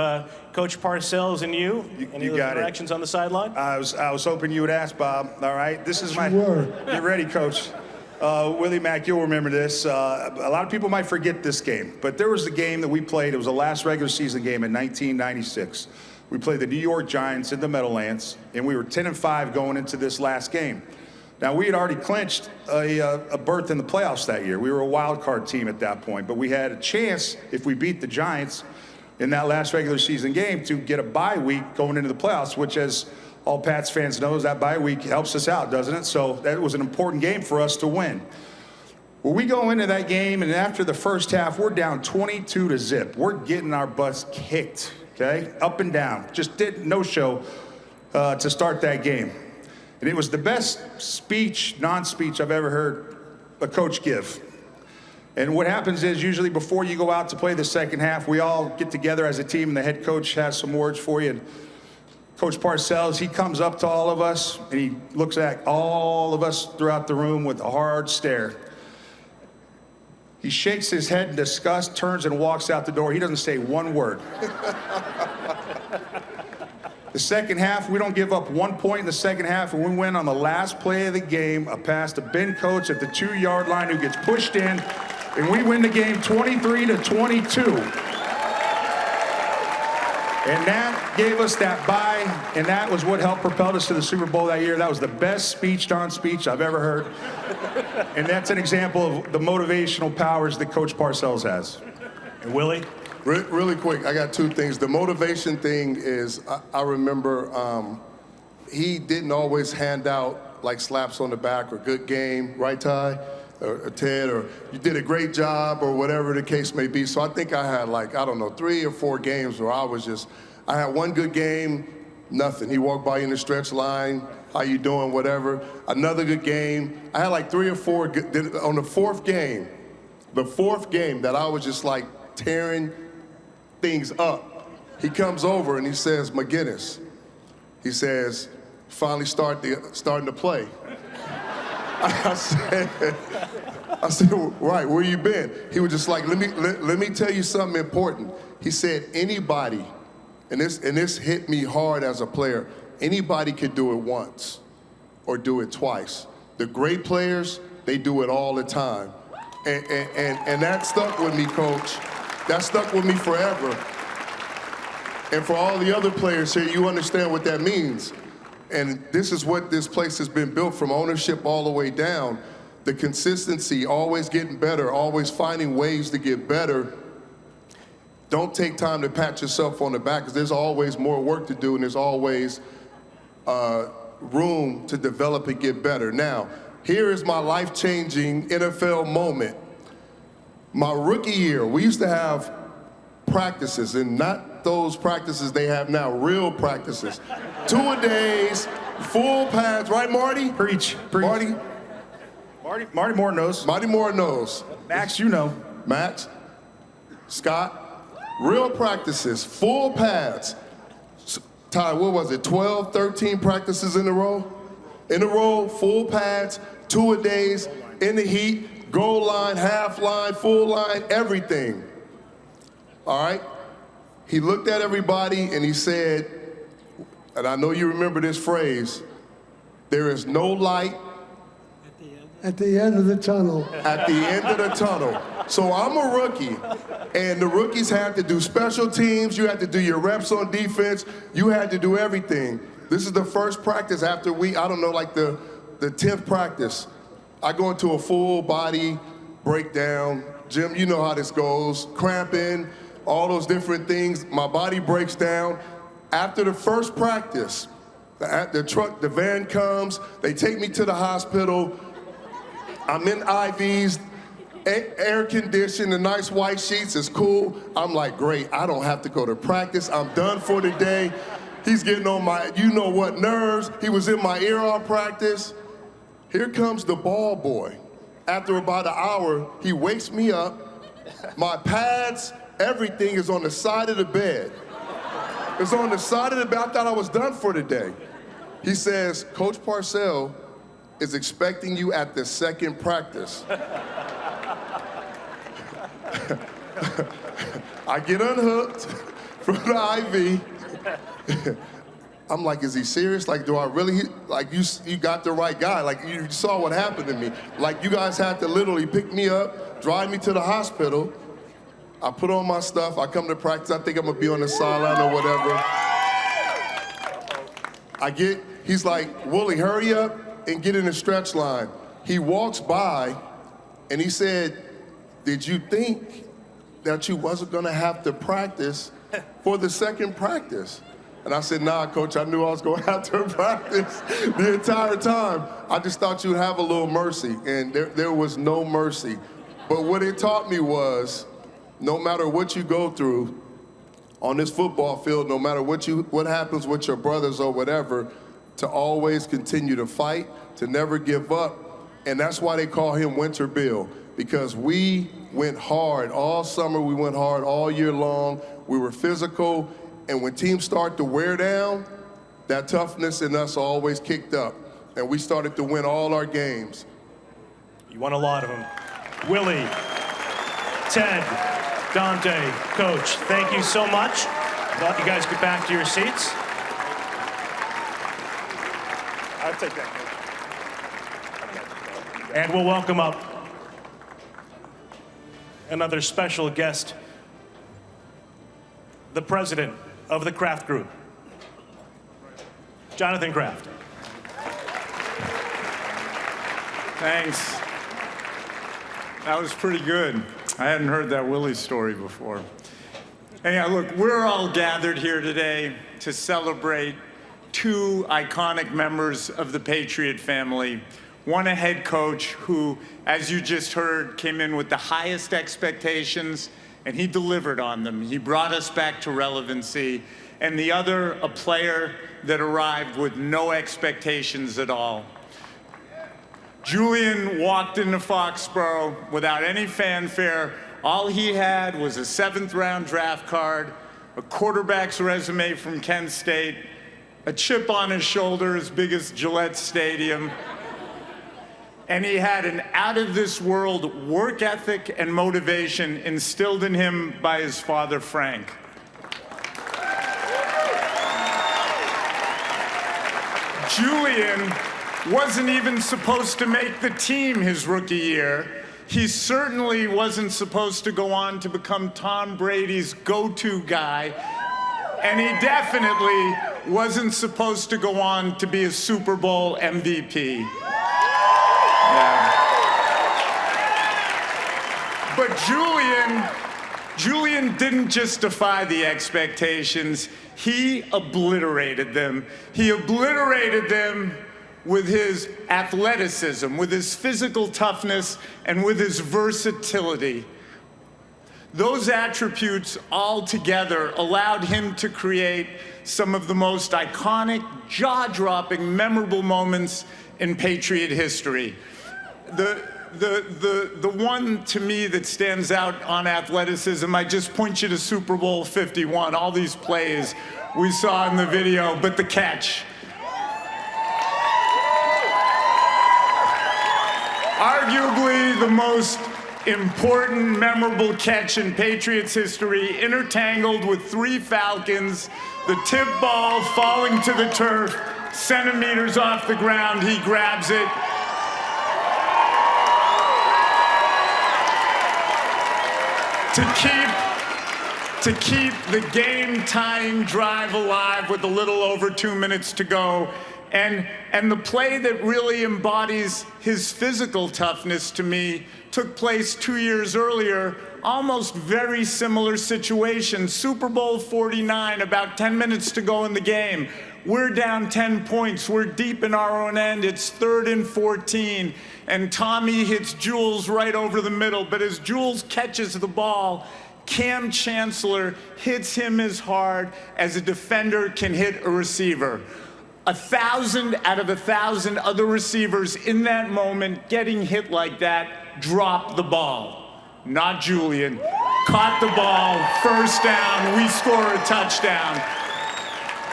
Coach Parcells and you? Any of those interactions on the sideline? I was hoping you would ask, Bob. All right, this is my. Get ready, Coach. Willie Mack, you'll remember this. A lot of people might forget this game, but there was a game that we played. It was the last regular season game in 1996. We played the New York Giants in the Meadowlands, and we were 10-5 going into this last game. Now, we had already clinched a berth in the playoffs that year. We were a wild card team at that point, but we had a chance, if we beat the Giants in that last regular season game, to get a bye week going into the playoffs, which, as all Pats fans know, that bye week helps us out, doesn't it? So that was an important game for us to win. Well, we go into that game, and after the first half, we're down 22-0. We're getting our butts kicked, okay, up and down. Just did no show to start that game. And it was the best non-speech I've ever heard a coach give. And what happens is usually before you go out to play the second half, we all get together as a team and the head coach has some words for you. And Coach Parcells, he comes up to all of us and he looks at all of us throughout the room with a hard stare. He shakes his head in disgust, turns and walks out the door. He doesn't say one word. The second half, we don't give up 1 point in the second half, and we win on the last play of the game, a pass to Ben Coates at the 2-yard line who gets pushed in, and we win the game 23-22. And that gave us that bye, and that was what helped propel us to the Super Bowl that year. That was the best non-speech I've ever heard. And that's an example of the motivational powers that Coach Parcells has. And Willie? Really quick, I got two things. The motivation thing is, I remember he didn't always hand out like slaps on the back or good game, right, Ty? Or Ted, or you did a great job, or whatever the case may be. So I think I had 3 or 4 games where I had one good game, nothing. He walked by in the stretch line, how you doing, whatever. Another good game. I had 3 or 4 on the fourth game that I was just tearing things up. He comes over and he says, McGinest, he says, finally starting to play. I said, right, where you been? He was just let me tell you something important. He said, anybody, and this hit me hard as a player, anybody could do it once or do it twice. The great players, they do it all the time. And that stuck with me, Coach. That stuck with me forever. And for all the other players here, you understand what that means. And this is what this place has been built from ownership all the way down. The consistency, always getting better, always finding ways to get better. Don't take time to pat yourself on the back, because there's always more work to do, and there's always room to develop and get better. Now, here is my life-changing NFL moment. My rookie year, we used to have practices, and not those practices they have now, real practices. 2-a-days, full pads, right, Marty? Preach. Marty? Marty Moore knows. Marty Moore knows. Max, you know. Max, Scott, real practices, full pads. Ty, what was it, 12, 13 practices in a row? In a row, full pads, 2-a-days, in the heat, goal line, half line, full line, everything. All right? He looked at everybody and he said, and I know you remember this phrase, there is no light at the end of the tunnel. At the end of the tunnel. So I'm a rookie, and the rookies had to do special teams, you had to do your reps on defense, you had to do everything. This is the first practice after like the 10th practice. I go into a full body breakdown. Jim, you know how this goes. Cramping, all those different things. My body breaks down. After the first practice, the van comes, they take me to the hospital. I'm in IVs, air conditioned, the nice white sheets is cool. I'm like, great, I don't have to go to practice. I'm done for the day. He's getting on my, you know what, nerves. He was in my ear all practice. Here comes the ball boy. After about an hour, he wakes me up. My pads, everything is on the side of the bed. It's on the side of the bed. I thought I was done for the day. He says, Coach Parcells is expecting you at the second practice. I get unhooked from the IV. I'm like, is he serious? Like, do I really, like, you got the right guy. Like, you saw what happened to me. Like, you guys had to literally pick me up, drive me to the hospital. I put on my stuff, I come to practice, I think I'm gonna be on the sideline or whatever. He's like, Willie, hurry up and get in the stretch line. He walks by and he said, did you think that you wasn't gonna have to practice for the second practice? And I said, nah, Coach, I knew I was gonna have to practice the entire time. I just thought you'd have a little mercy, and there was no mercy. But what it taught me was, no matter what you go through on this football field, no matter what happens with your brothers or whatever, to always continue to fight, to never give up. And that's why they call him Winter Bill, because we went hard all summer, we went hard all year long, we were physical, and when teams start to wear down, that toughness in us always kicked up, and we started to win all our games. You won a lot of them. Willie, Ted, Dante, Coach, thank you so much. Glad you guys get back to your seats. I'll take that, Coach. And we'll welcome up another special guest, the president of the Kraft Group, Jonathan Kraft. Thanks. That was pretty good. I hadn't heard that Willie story before. Anyhow, look, we're all gathered here today to celebrate two iconic members of the Patriot family. One, a head coach who, as you just heard, came in with the highest expectations, and he delivered on them. He brought us back to relevancy. And the other, a player that arrived with no expectations at all. Julian walked into Foxborough without any fanfare. All he had was a 7th-round draft card, a quarterback's resume from Kent State, a chip on his shoulder as big as Gillette Stadium, and he had an out-of-this-world work ethic and motivation instilled in him by his father, Frank. Julian wasn't even supposed to make the team his rookie year. He certainly wasn't supposed to go on to become Tom Brady's go-to guy, and he definitely wasn't supposed to go on to be a Super Bowl MVP. Yeah. But Julian didn't just defy the expectations, he obliterated them. He obliterated them with his athleticism, with his physical toughness, and with his versatility. Those attributes all together allowed him to create some of the most iconic, jaw-dropping, memorable moments in Patriot history. The one to me that stands out on athleticism, I just point you to Super Bowl 51, all these plays we saw in the video, but the catch. Arguably the most important, memorable catch in Patriots history, intertangled with 3 Falcons, the tip ball falling to the turf, centimeters off the ground, he grabs it. To keep the game-tying drive alive with a little over 2 minutes to go. And the play that really embodies his physical toughness to me took place 2 years earlier, almost very similar situation. Super Bowl 49, about 10 minutes to go in the game. We're down 10 points. We're deep in our own end. It's 3rd and 14. And Tommy hits Jules right over the middle. But as Jules catches the ball, Cam Chancellor hits him as hard as a defender can hit a receiver. 1,000 out of 1,000 other receivers in that moment getting hit like that dropped the ball. Not Julian. Caught the ball, first down, we score a touchdown.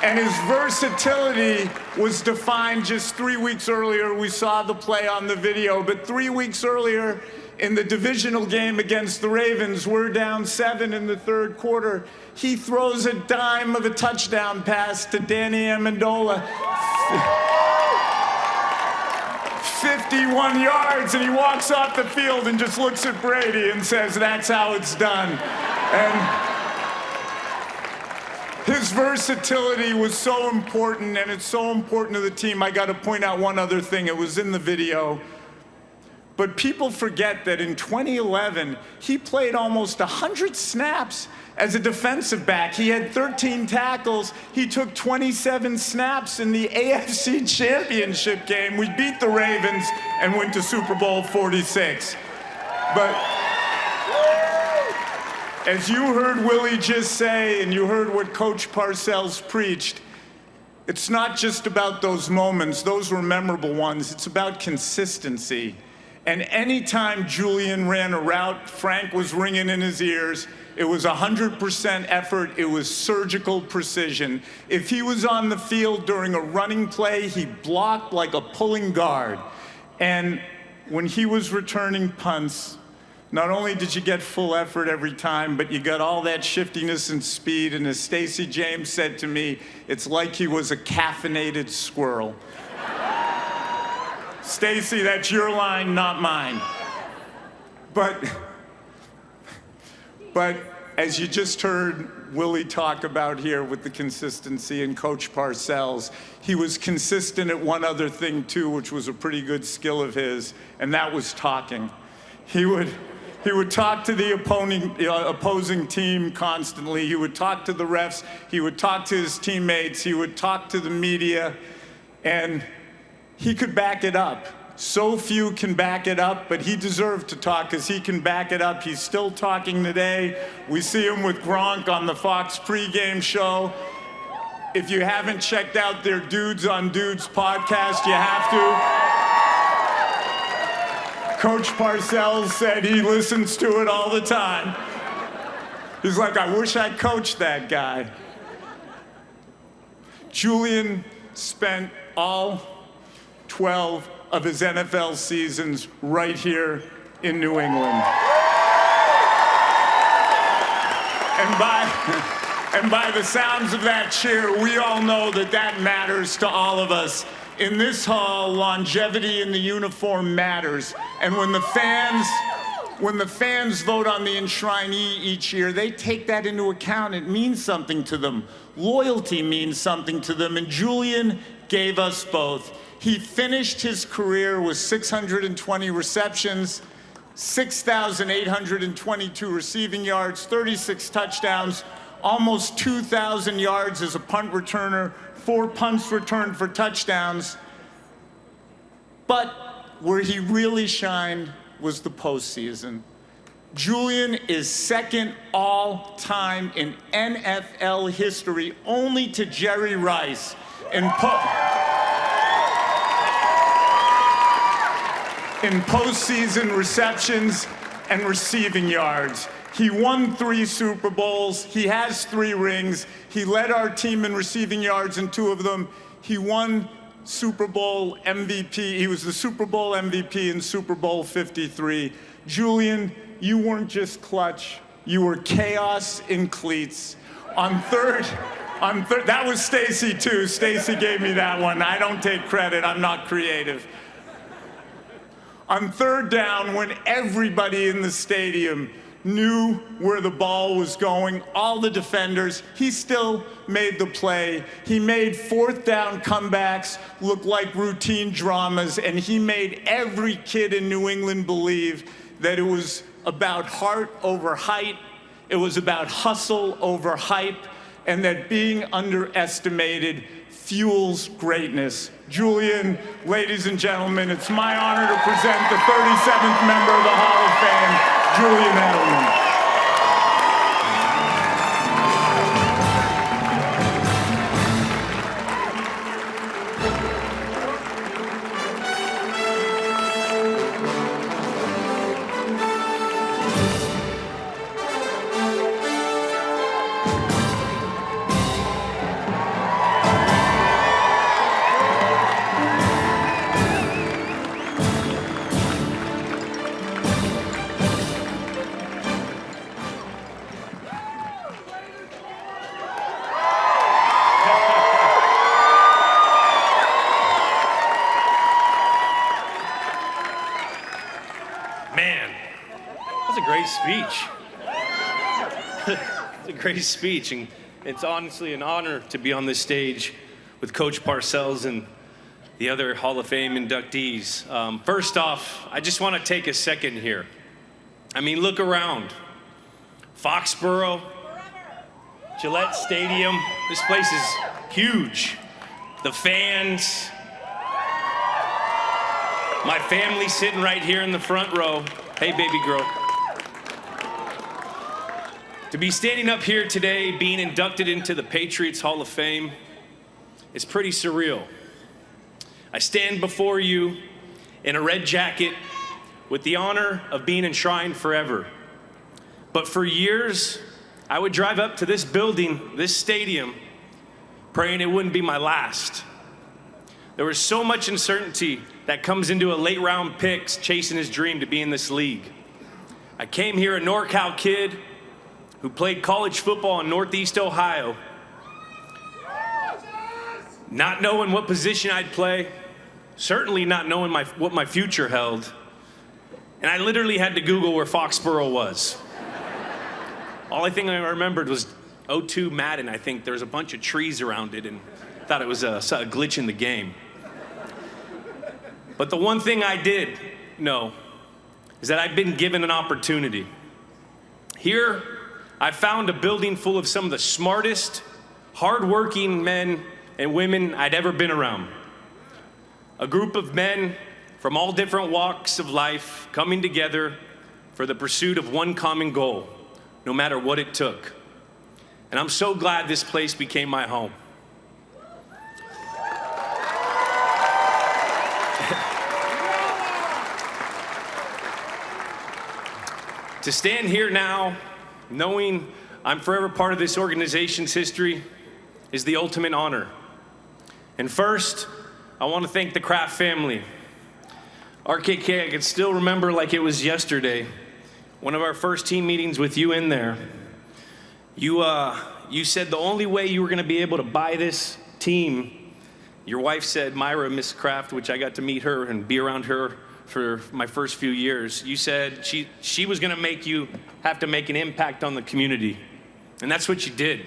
And his versatility was defined just 3 weeks earlier. We saw the play on the video, but 3 weeks earlier in the divisional game against the Ravens, we're down 7 in the 3rd quarter. He throws a dime of a touchdown pass to Danny Amendola. 51 yards, and he walks off the field and just looks at Brady and says, "That's how it's done." And his versatility was so important, and it's so important to the team. I got to point out one other thing. It was in the video. But people forget that in 2011, he played almost 100 snaps as a defensive back. He had 13 tackles. He took 27 snaps in the AFC Championship game. We beat the Ravens and went to Super Bowl 46. But as you heard Willie just say, and you heard what Coach Parcells preached, it's not just about those moments. Those were memorable ones. It's about consistency. And anytime Julian ran a route, Frank was ringing in his ears. It was 100% effort. It was surgical precision. If he was on the field during a running play, he blocked like a pulling guard. And when he was returning punts, not only did you get full effort every time, but you got all that shiftiness and speed. And as Stacey James said to me, it's like he was a caffeinated squirrel. Stacey, that's your line, not mine. But as you just heard Willie talk about here with the consistency and Coach Parcells, he was consistent at one other thing too, which was a pretty good skill of his, and that was talking. He would talk to the opposing team constantly. He would talk to the refs. He would talk to his teammates. He would talk to the media, and he could back it up. So few can back it up, but he deserved to talk because he can back it up. He's still talking today. We see him with Gronk on the Fox pregame show. If you haven't checked out their Dudes on Dudes podcast, you have to. Coach Parcells said he listens to it all the time. He's like, I wish I coached that guy. Julian spent all 12 of his NFL seasons right here in New England. And by the sounds of that cheer, we all know that that matters to all of us. In this hall, longevity in the uniform matters. And when the fans when the fans vote on the enshrinee each year, they take that into account. It means something to them. Loyalty means something to them, and Julian gave us both. He finished his career with 620 receptions, 6,822 receiving yards, 36 touchdowns, almost 2,000 yards as a punt returner, 4 punts returned for touchdowns. But where he really shined was the postseason. Julian is second all-time in NFL history, only to Jerry Rice in postseason receptions and receiving yards. He won 3 Super Bowls. He has 3 rings. He led our team in receiving yards in 2 of them. He won Super Bowl MVP. He was the Super Bowl MVP in Super Bowl 53. Julian, you weren't just clutch. You were chaos in cleats. On third, that was Stacy too. Stacy gave me that one. I don't take credit. I'm not creative. On third down, when everybody in the stadium knew where the ball was going, all the defenders, he still made the play. He made 4th down comebacks look like routine dramas, and he made every kid in New England believe that it was about heart over height, it was about hustle over hype, and that being underestimated fuels greatness. Julian, ladies and gentlemen, it's my honor to present the 37th member of the Hall of Fame, Julian Edelman. It's a great speech, and it's honestly an honor to be on this stage with Coach Parcells and the other Hall of Fame inductees. First off, I just want to take a second here. I mean, look around. Foxborough, Gillette Stadium, this place is huge. The fans, my family sitting right here in the front row. Hey, baby girl. To be standing up here today, being inducted into the Patriots Hall of Fame, is pretty surreal. I stand before you in a red jacket with the honor of being enshrined forever. But for years, I would drive up to this building, this stadium, praying it wouldn't be my last. There was so much uncertainty that comes into a late round pick chasing his dream to be in this league. I came here a NorCal kid who played college football in Northeast Ohio, not knowing what position I'd play, certainly not knowing what my future held. And I literally had to Google where Foxborough was. All I think I remembered was 02 Madden. I think there was a bunch of trees around it and thought it was a glitch in the game. But the one thing I did know is that I'd been given an opportunity. Here, I found a building full of some of the smartest, hardworking men and women I'd ever been around. A group of men from all different walks of life coming together for the pursuit of one common goal, no matter what it took. And I'm so glad this place became my home. To stand here now, knowing I'm forever part of this organization's history, is the ultimate honor. And first, I want to thank the Kraft family. RKK, I can still remember like it was yesterday, one of our first team meetings with you in there. You said the only way you were going to be able to buy this team, your wife said, Myra, Miss Kraft, which I got to meet her and be around her for my first few years. You said she was going to make you have to make an impact on the community. And that's what you did.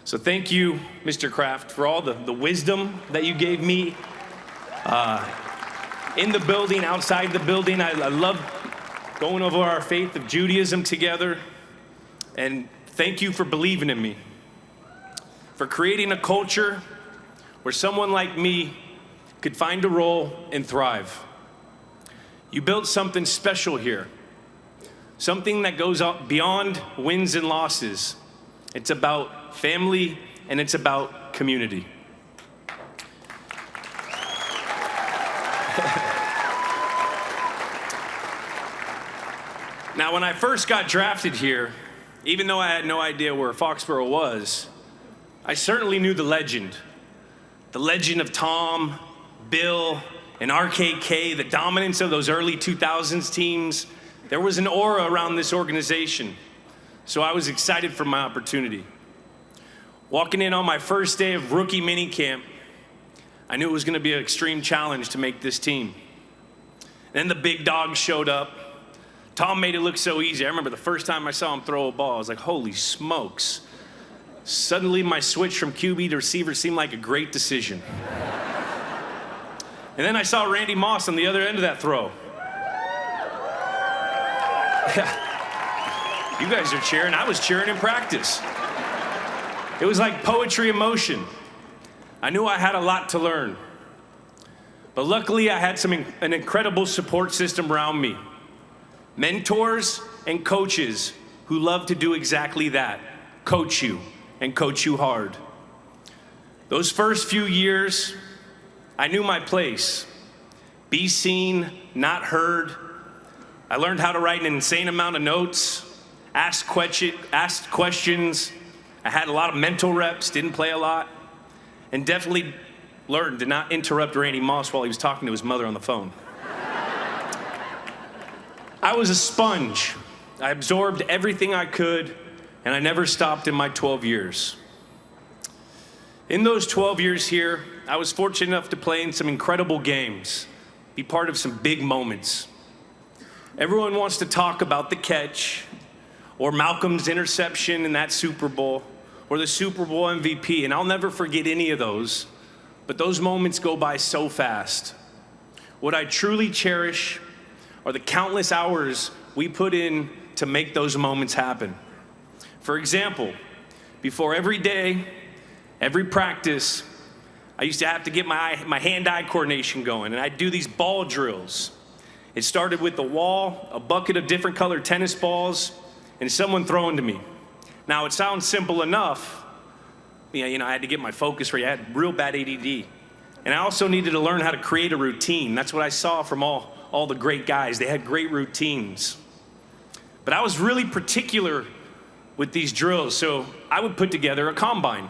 So thank you, Mr. Kraft, for all the wisdom that you gave me in the building, outside the building. I love going over our faith of Judaism together. And thank you for believing in me, for creating a culture where someone like me could find a role and thrive. You built something special here, something that goes up beyond wins and losses. It's about family and it's about community. Now, when I first got drafted here, even though I had no idea where Foxborough was, I certainly knew the legend of Tom, Bill, and RKK, the dominance of those early 2000s teams. There was an aura around this organization, so I was excited for my opportunity. Walking in on my first day of rookie minicamp, I knew it was going to be an extreme challenge to make this team. Then the big dogs showed up. Tom made it look so easy. I remember the first time I saw him throw a ball, I was like, holy smokes. Suddenly my switch from QB to receiver seemed like a great decision. And then I saw Randy Moss on the other end of that throw. You guys are cheering. I was cheering in practice. It was like poetry in motion. I knew I had a lot to learn. But luckily, I had an incredible support system around me. Mentors and coaches who love to do exactly that, coach you and coach you hard. Those first few years, I knew my place. Be seen, not heard. I learned how to write an insane amount of notes, ask questions. I had a lot of mental reps, didn't play a lot, and definitely learned to not interrupt Randy Moss while he was talking to his mother on the phone. I was a sponge. I absorbed everything I could, and I never stopped in my 12 years. In those 12 years here, I was fortunate enough to play in some incredible games, be part of some big moments. Everyone wants to talk about the catch, or Malcolm's interception in that Super Bowl, or the Super Bowl MVP, and I'll never forget any of those, but those moments go by so fast. What I truly cherish are the countless hours we put in to make those moments happen. For example, before every day, every practice, I used to have to get my hand-eye coordination going, and I'd do these ball drills. It started with the wall, a bucket of different colored tennis balls, and someone throwing to me. Now, it sounds simple enough. You know, I had to get my focus right. I had real bad ADD. And I also needed to learn how to create a routine. That's what I saw from all the great guys. They had great routines. But I was really particular with these drills, so I would put together a combine.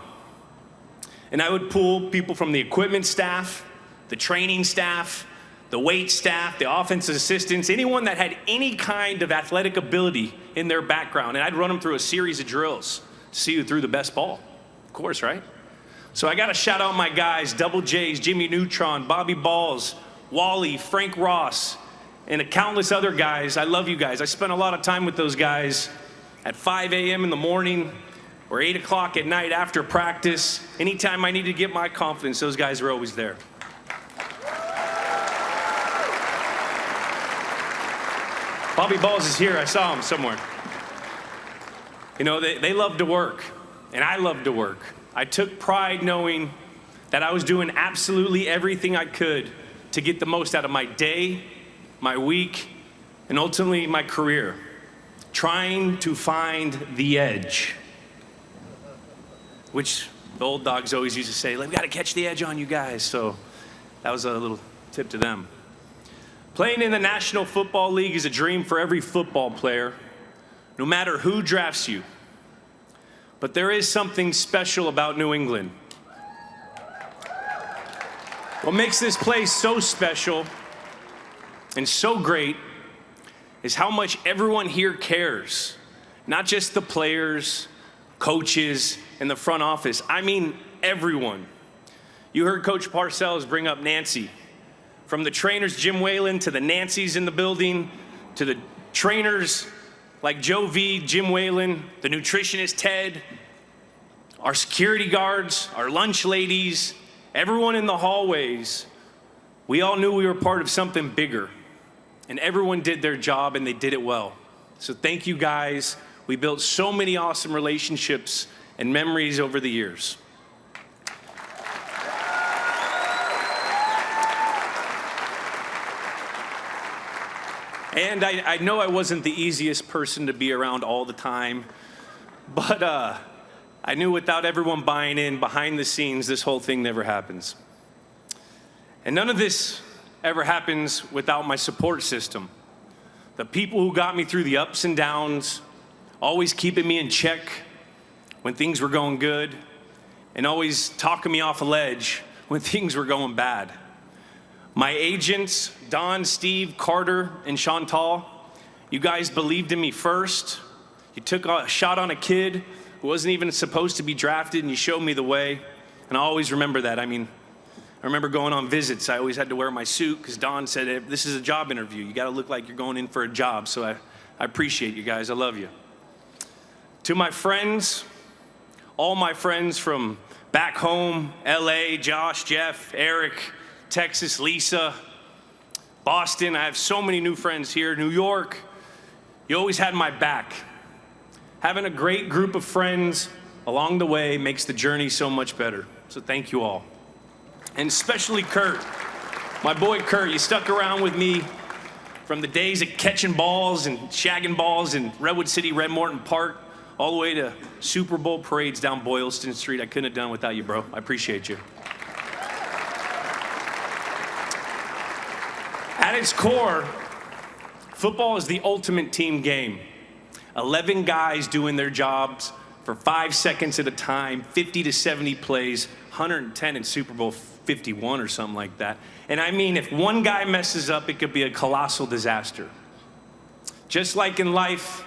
And I would pull people from the equipment staff, the training staff, the weight staff, the offensive assistants, anyone that had any kind of athletic ability in their background, and I'd run them through a series of drills to see who threw the best ball. Of course, right? So I got to shout out my guys, Double J's, Jimmy Neutron, Bobby Balls, Wally, Frank Ross, and countless other guys. I love you guys. I spent a lot of time with those guys at 5 a.m. in the morning or 8 o'clock at night after practice. Anytime I needed to get my confidence, those guys were always there. Bobby Balls is here. I saw him somewhere. You know, they love to work, and I love to work. I took pride knowing that I was doing absolutely everything I could to get the most out of my day, my week, and ultimately my career, trying to find the edge, which the old dogs always used to say, we got to catch the edge on you guys. So that was a little tip to them. Playing in the National Football League is a dream for every football player, no matter who drafts you. But there is something special about New England. What makes this place so special and so great is how much everyone here cares. Not just the players, coaches, and the front office. I mean everyone. You heard Coach Parcells bring up Nancy. From the trainers, Jim Whalen, to the Nancys in the building, to the trainers like Joe V, Jim Whalen, the nutritionist Ted, our security guards, our lunch ladies, everyone in the hallways, we all knew we were part of something bigger. And everyone did their job and they did it well. So thank you guys. We built so many awesome relationships and memories over the years. And I know I wasn't the easiest person to be around all the time, but I knew without everyone buying in behind the scenes, this whole thing never happens. And none of this ever happens without my support system. The people who got me through the ups and downs, always keeping me in check when things were going good, and always talking me off a ledge when things were going bad. My agents, Don, Steve, Carter, and Chantal, you guys believed in me first. You took a shot on a kid who wasn't even supposed to be drafted, and you showed me the way. And I always remember that. I mean, I remember going on visits. I always had to wear my suit because Don said, hey, this is a job interview. You got to look like you're going in for a job. So I appreciate you guys. I love you. To my friends, all my friends from back home, LA, Josh, Jeff, Eric, Texas, Lisa, Boston. I have so many new friends here. New York, you always had my back. Having a great group of friends along the way makes the journey so much better. So thank you all. And especially Kurt, my boy Kurt. You stuck around with me from the days of catching balls and shagging balls in Redwood City, Red Morton Park, all the way to Super Bowl parades down Boylston Street. I couldn't have done without you, bro. I appreciate you. At its core, football is the ultimate team game. 11 guys doing their jobs for 5 seconds at a time, 50 to 70 plays, 110 in Super Bowl 51 or something like that. And I mean, if one guy messes up, it could be a colossal disaster. Just like in life,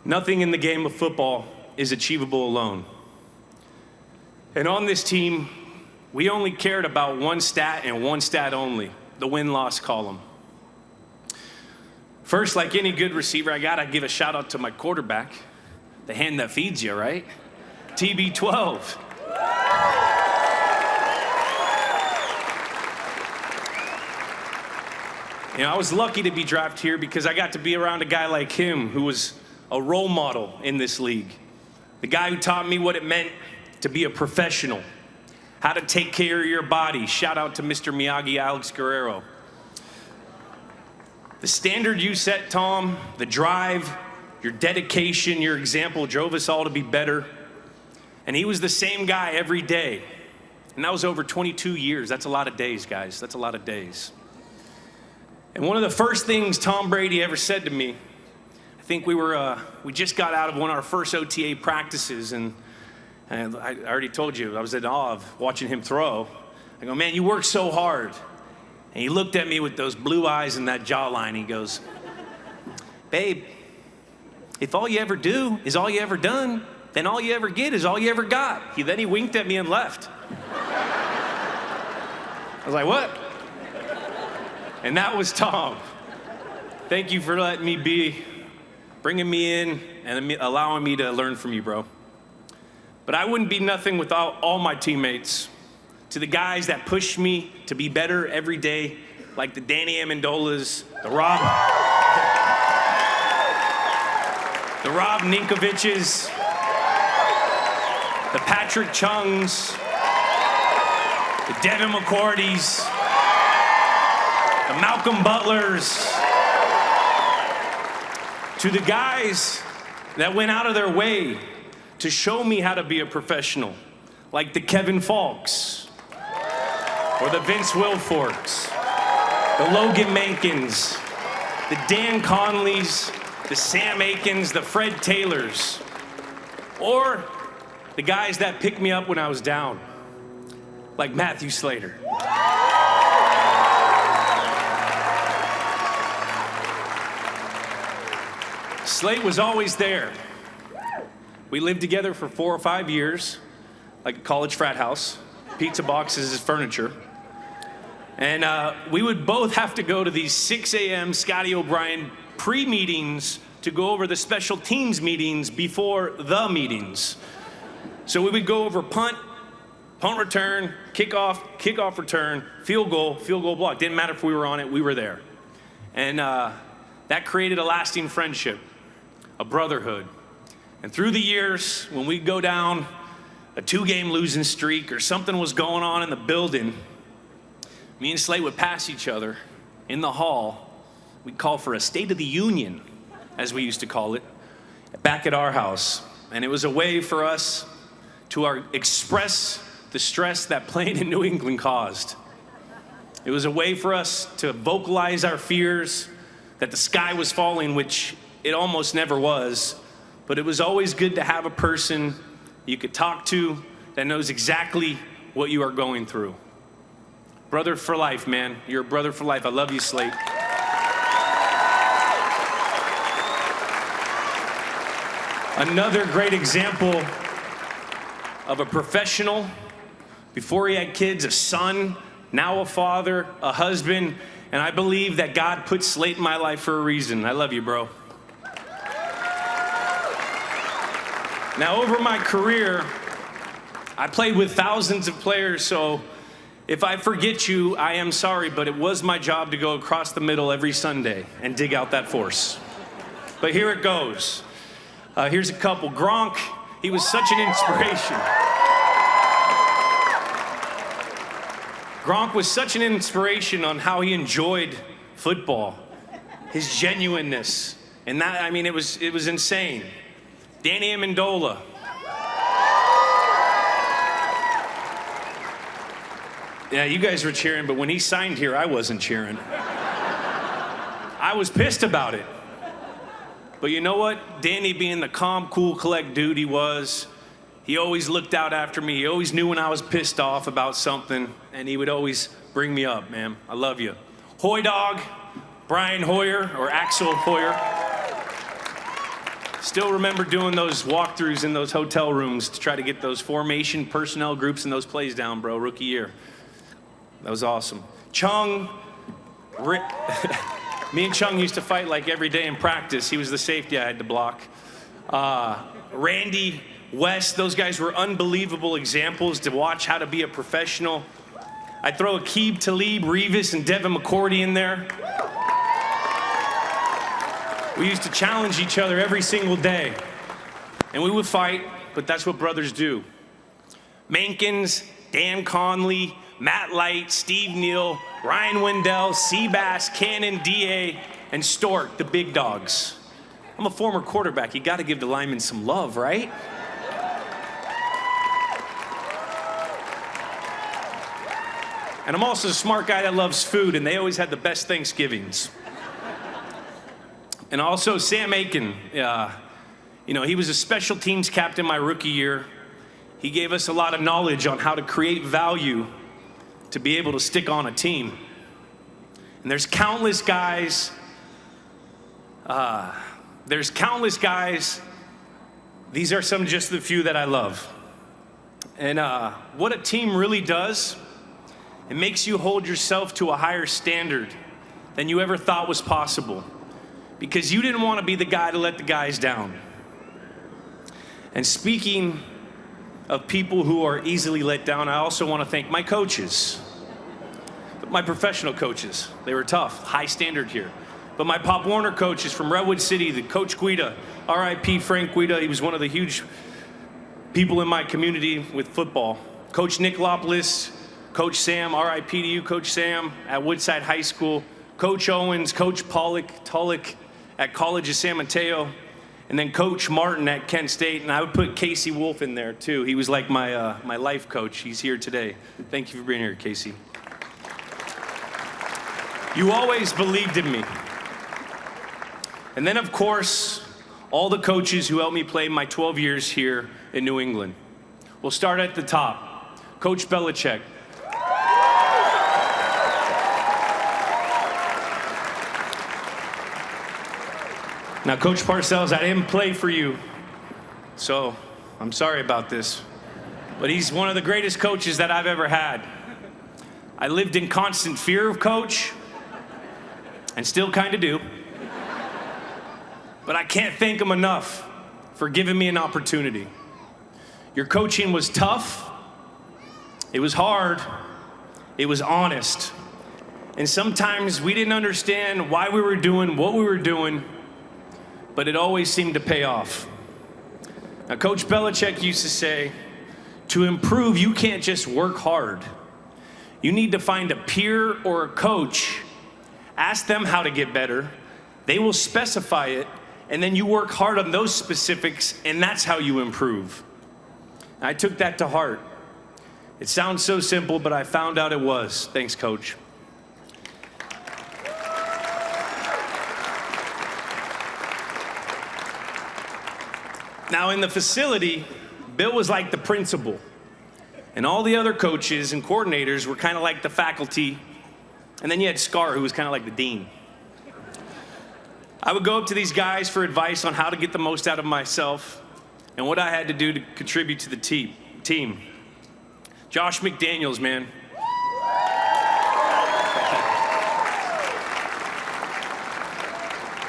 nothing in the game of football is achievable alone. And on this team, we only cared about one stat and one stat only: the win-loss column. First, like any good receiver, I gotta give a shout out to my quarterback, the hand that feeds you, right? TB12. You know, I was lucky to be drafted here because I got to be around a guy like him who was a role model in this league. The guy who taught me what it meant to be a professional, how to take care of your body. Shout out to Mr. Miyagi, Alex Guerrero. The standard you set, Tom, the drive, your dedication, your example drove us all to be better. And he was the same guy every day. And that was over 22 years. That's a lot of days, guys. That's a lot of days. And one of the first things Tom Brady ever said to me, I think we just got out of one of our first OTA practices, and I already told you, I was in awe of watching him throw. I go, man, you work so hard. And he looked at me with those blue eyes and that jawline. He goes, babe, if all you ever do is all you ever done, then all you ever get is all you ever got. Then he winked at me and left. I was like, what? And that was Tom. Thank you for letting me be, bringing me in, and allowing me to learn from you, bro. But I wouldn't be nothing without all my teammates. To the guys that pushed me to be better every day, like the Danny Amendolas, the Rob Ninkoviches, the Patrick Chungs, the Devin McCourtys, the Malcolm Butlers, to the guys that went out of their way to show me how to be a professional, like the Kevin Falks, or the Vince Wilforks, the Logan Mankins, the Dan Conleys, the Sam Akins, the Fred Taylors, or the guys that picked me up when I was down, like Matthew Slater. Slate was always there. We lived together for 4 or 5 years, like a college frat house, pizza boxes as furniture. And we would both have to go to these 6 a.m. Scotty O'Brien pre-meetings to go over the special teams meetings before the meetings. So we would go over punt return, kickoff return, field goal block. Didn't matter if we were on it, we were there. And that created a lasting friendship, a brotherhood. And through the years, when we'd go down a 2-game losing streak or something was going on in the building, me and Slate would pass each other in the hall. We'd call for a State of the Union, as we used to call it, back at our house. And it was a way for us to express the stress that playing in New England caused. It was a way for us to vocalize our fears that the sky was falling, which it almost never was. But it was always good to have a person you could talk to that knows exactly what you are going through. Brother for life, man. You're a brother for life. I love you, Slate. Another great example of a professional, before he had kids, a son, now a father, a husband, and I believe that God put Slate in my life for a reason. I love you, bro. Now, over my career, I played with thousands of players, so if I forget you, I am sorry, but it was my job to go across the middle every Sunday and dig out that force. But here it goes. Here's a couple. Gronk, he was such an inspiration. Gronk was such an inspiration on how he enjoyed football, his genuineness. And that, I mean, it was insane. Danny Amendola. Yeah, you guys were cheering, but when he signed here, I wasn't cheering. I was pissed about it. But you know what? Danny, being the calm, cool, collect dude he was, he always looked out after me. He always knew when I was pissed off about something, and he would always bring me up, man. I love you. Hoy Dog, Brian Hoyer, or Axel Hoyer. Still remember doing those walkthroughs in those hotel rooms to try to get those formation personnel groups and those plays down, bro, rookie year. That was awesome. Chung, me and Chung used to fight like every day in practice. He was the safety I had to block. Randy, West, those guys were unbelievable examples to watch how to be a professional. I'd throw Aqib Talib, Revis, and Devin McCourty in there. We used to challenge each other every single day. And we would fight, but that's what brothers do. Mankins, Dan Conley, Matt Light, Steve Neal, Ryan Wendell, Seabass, Cannon, D.A., and Stork, the big dogs. I'm a former quarterback. You got to give the linemen some love, right? And I'm also a smart guy that loves food, and they always had the best Thanksgivings. And also Sam Aiken, he was a special teams captain my rookie year. He gave us a lot of knowledge on how to create value to be able to stick on a team. And there's countless guys. These are just the few that I love. And what a team really does, it makes you hold yourself to a higher standard than you ever thought was possible. Because you didn't want to be the guy to let the guys down. And speaking of people who are easily let down, I also want to thank my coaches. My professional coaches. They were tough, high standard here. But my Pop Warner coaches from Redwood City, the Coach Guida, R.I.P. Frank Guida, he was one of the huge people in my community with football. Coach Nick Lopoulos, Coach Sam, R.I.P. to you, Coach Sam, at Woodside High School. Coach Owens, Coach Tulloch at College of San Mateo, and then Coach Martin at Kent State, and I would put Casey Wolf in there too. He was like my life coach. He's here today. Thank you for being here, Casey. You always believed in me. And then, of course, all the coaches who helped me play my 12 years here in New England. We'll start at the top. Coach Belichick. Now, Coach Parcells, I didn't play for you, so I'm sorry about this. But he's one of the greatest coaches that I've ever had. I lived in constant fear of Coach, and still kind of do. But I can't thank him enough for giving me an opportunity. Your coaching was tough, it was hard, it was honest. And sometimes we didn't understand why we were doing what we were doing, but it always seemed to pay off. Now, Coach Belichick used to say, to improve, you can't just work hard. You need to find a peer or a coach, ask them how to get better, they will specify it, and then you work hard on those specifics, and that's how you improve. I took that to heart. It sounds so simple, but I found out it was. Thanks, Coach. Now, in the facility, Bill was like the principal, and all the other coaches and coordinators were kind of like the faculty, and then you had Scar, who was kind of like the dean. I would go up to these guys for advice on how to get the most out of myself and what I had to do to contribute to the team. Josh McDaniels, man.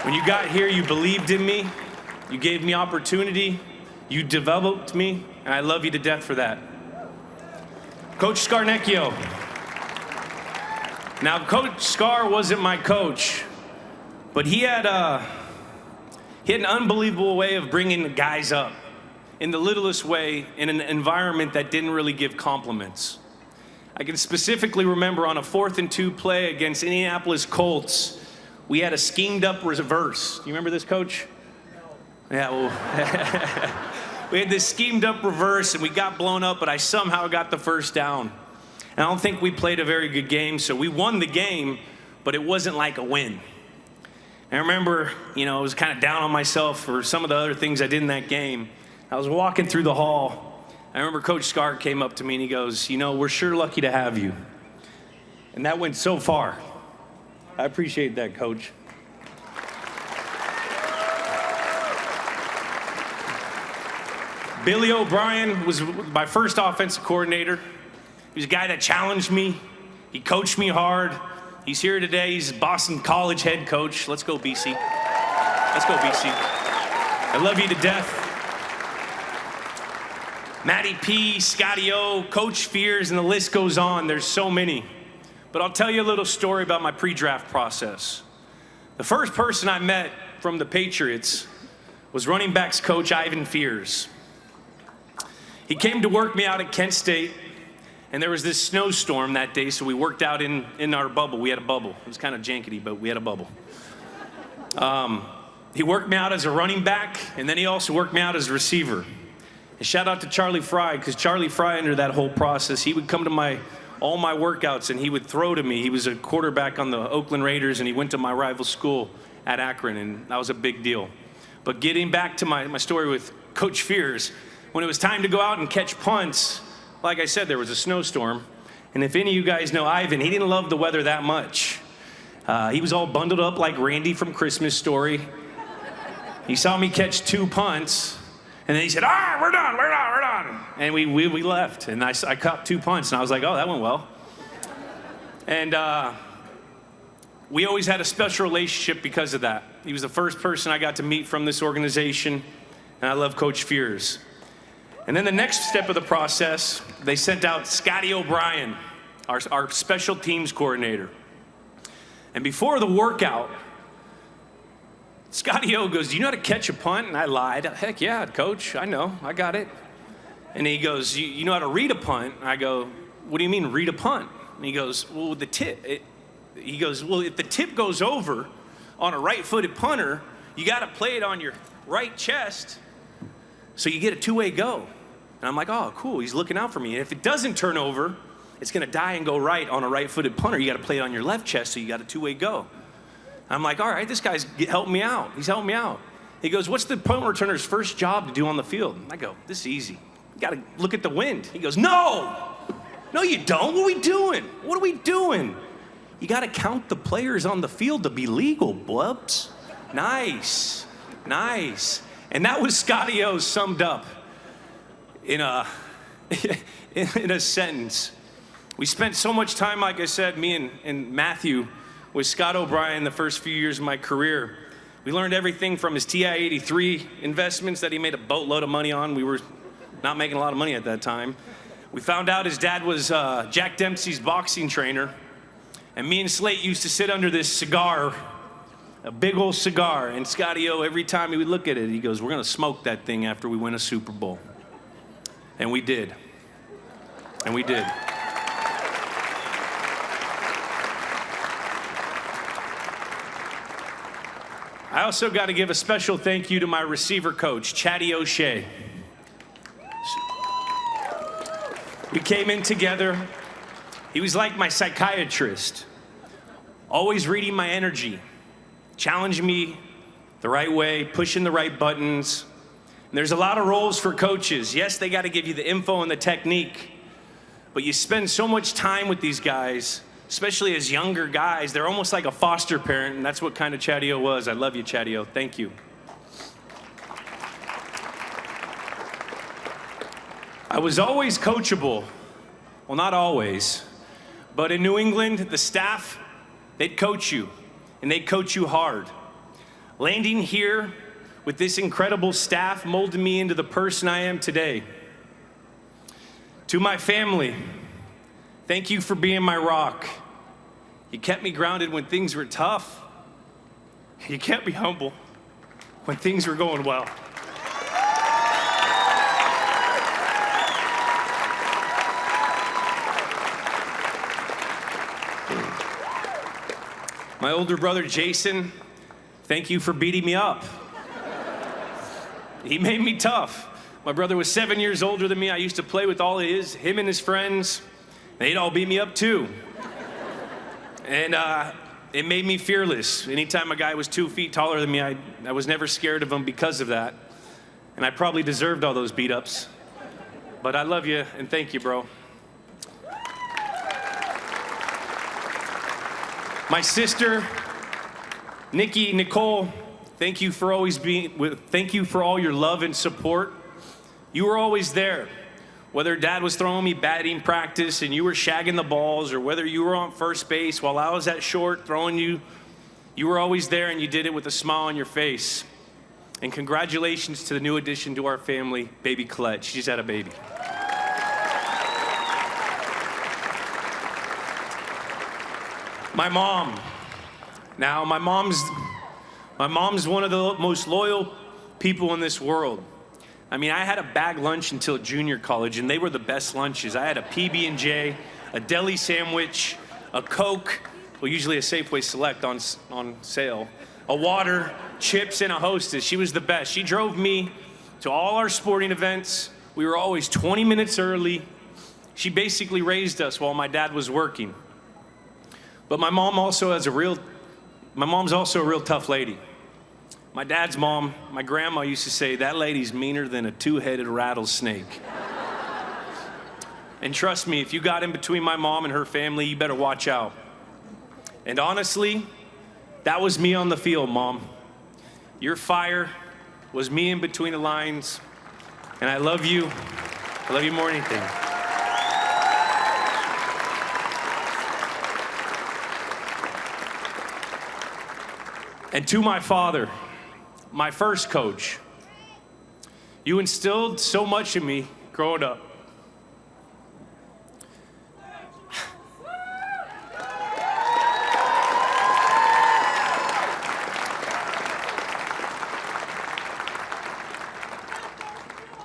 When you got here, you believed in me. You gave me opportunity, you developed me, and I love you to death for that. Coach Scarnecchio. Now, Coach Scar wasn't my coach, but he had an unbelievable way of bringing the guys up in the littlest way in an environment that didn't really give compliments. I can specifically remember on a 4th and 2 play against Indianapolis Colts, we had a schemed up reverse. Do you remember this, Coach? Yeah, well, we had this schemed up reverse and we got blown up, but I somehow got the first down. And I don't think we played a very good game, so we won the game, but it wasn't like a win. And I remember, I was kind of down on myself for some of the other things I did in that game. I was walking through the hall. I remember Coach Scar came up to me and he goes, we're sure lucky to have you. And that went so far. I appreciate that, Coach. Billy O'Brien was my first offensive coordinator. He was a guy that challenged me. He coached me hard. He's here today. He's Boston College head coach. Let's go, BC. Let's go, BC. I love you to death. Matty P, Scotty O, Coach Fears, and the list goes on. There's so many. But I'll tell you a little story about my pre-draft process. The first person I met from the Patriots was running backs coach Ivan Fears. He came to work me out at Kent State, and there was this snowstorm that day, so we worked out in our bubble. We had a bubble. It was kind of jankety, but we had a bubble. He worked me out as a running back, and then he also worked me out as a receiver. And shout out to Charlie Fry, because Charlie Fry, under that whole process, he would come to all my workouts, and he would throw to me. He was a quarterback on the Oakland Raiders, and he went to my rival school at Akron, and that was a big deal. But getting back to my story with Coach Fears, when it was time to go out and catch punts, like I said, there was a snowstorm. And if any of you guys know Ivan, he didn't love the weather that much. He was all bundled up like Randy from Christmas Story. He saw me catch 2 punts, and then he said, we're done. And we left, and I caught 2 punts, and I was like, oh, that went well. And we always had a special relationship because of that. He was the first person I got to meet from this organization, and I love Coach Fears. And then the next step of the process, they sent out Scotty O'Brien, our special teams coordinator. And before the workout, Scotty O goes, do you know how to catch a punt? And I lied. Heck yeah, Coach, I know, I got it. And he goes, you know how to read a punt? And I go, what do you mean read a punt? And he goes, well, the tip. He goes, well, if the tip goes over on a right-footed punter, you got to play it on your right chest so you get a 2-way go. And I'm like, oh, cool, he's looking out for me. And if it doesn't turn over, it's going to die and go right on a right-footed punter. You got to play it on your left chest so you got a 2-way go. I'm like, all right, this guy's helping me out. He's helping me out. He goes, what's the punt returner's first job to do on the field? I go, this is easy. You got to look at the wind. He goes, no, you don't. What are we doing? What are we doing? You got to count the players on the field to be legal, blubs. Nice. And that was Scotty O summed up in a sentence. We spent so much time, like I said, me and Matthew, with Scott O'Brien the first few years of my career. We learned everything from his TI-83 investments that he made a boatload of money on. We were not making a lot of money at that time. We found out his dad was Jack Dempsey's boxing trainer. And me and Slate used to sit under this cigar, a big old cigar. And Scotty O, every time he would look at it, he goes, "We're going to smoke that thing after we win a Super Bowl." And we did. And we did. I also got to give a special thank you to my receiver coach, Chatty O'Shea. We came in together. He was like my psychiatrist, always reading my energy, challenging me the right way, pushing the right buttons. And there's a lot of roles for coaches. Yes, they got to give you the info and the technique, but you spend so much time with these guys, especially as younger guys. They're almost like a foster parent, and that's what kind of Chatty O was. I love you, Chatty O. Thank you. I was always coachable. Well, not always. But in New England, the staff, they'd coach you, and they'd coach you hard. Landing here with this incredible staff molded me into the person I am today. To my family, thank you for being my rock. You kept me grounded when things were tough. You kept me humble when things were going well. My older brother, Jason, thank you for beating me up. He made me tough. My brother was 7 years older than me. I used to play with him and his friends. They'd all beat me up too. And it made me fearless. Anytime a guy was 2 feet taller than me, I was never scared of him because of that. And I probably deserved all those beat-ups. But I love you, and thank you, bro. My sister, Nicole, thank you for thank you for all your love and support. You were always there. Whether Dad was throwing me batting practice and you were shagging the balls, or whether you were on first base while I was at short throwing you were always there, and you did it with a smile on your face. And congratulations to the new addition to our family, baby Colette. She just had a baby. My mom. Now, my mom's one of the most loyal people in this world. I mean, I had a bag lunch until junior college, and they were the best lunches. I had a PB&J, a deli sandwich, a Coke, well, usually a Safeway Select on sale, a water, chips, and a Hostess. She was the best. She drove me to all our sporting events. We were always 20 minutes early. She basically raised us while my dad was working. But my mom's also a real tough lady. My dad's mom, my grandma used to say, that lady's meaner than a two-headed rattlesnake. And trust me, if you got in between my mom and her family, you better watch out. And honestly, that was me on the field, Mom. Your fire was me in between the lines, and I love you. I love you more than anything. And to my father, my first coach, you instilled so much in me growing up.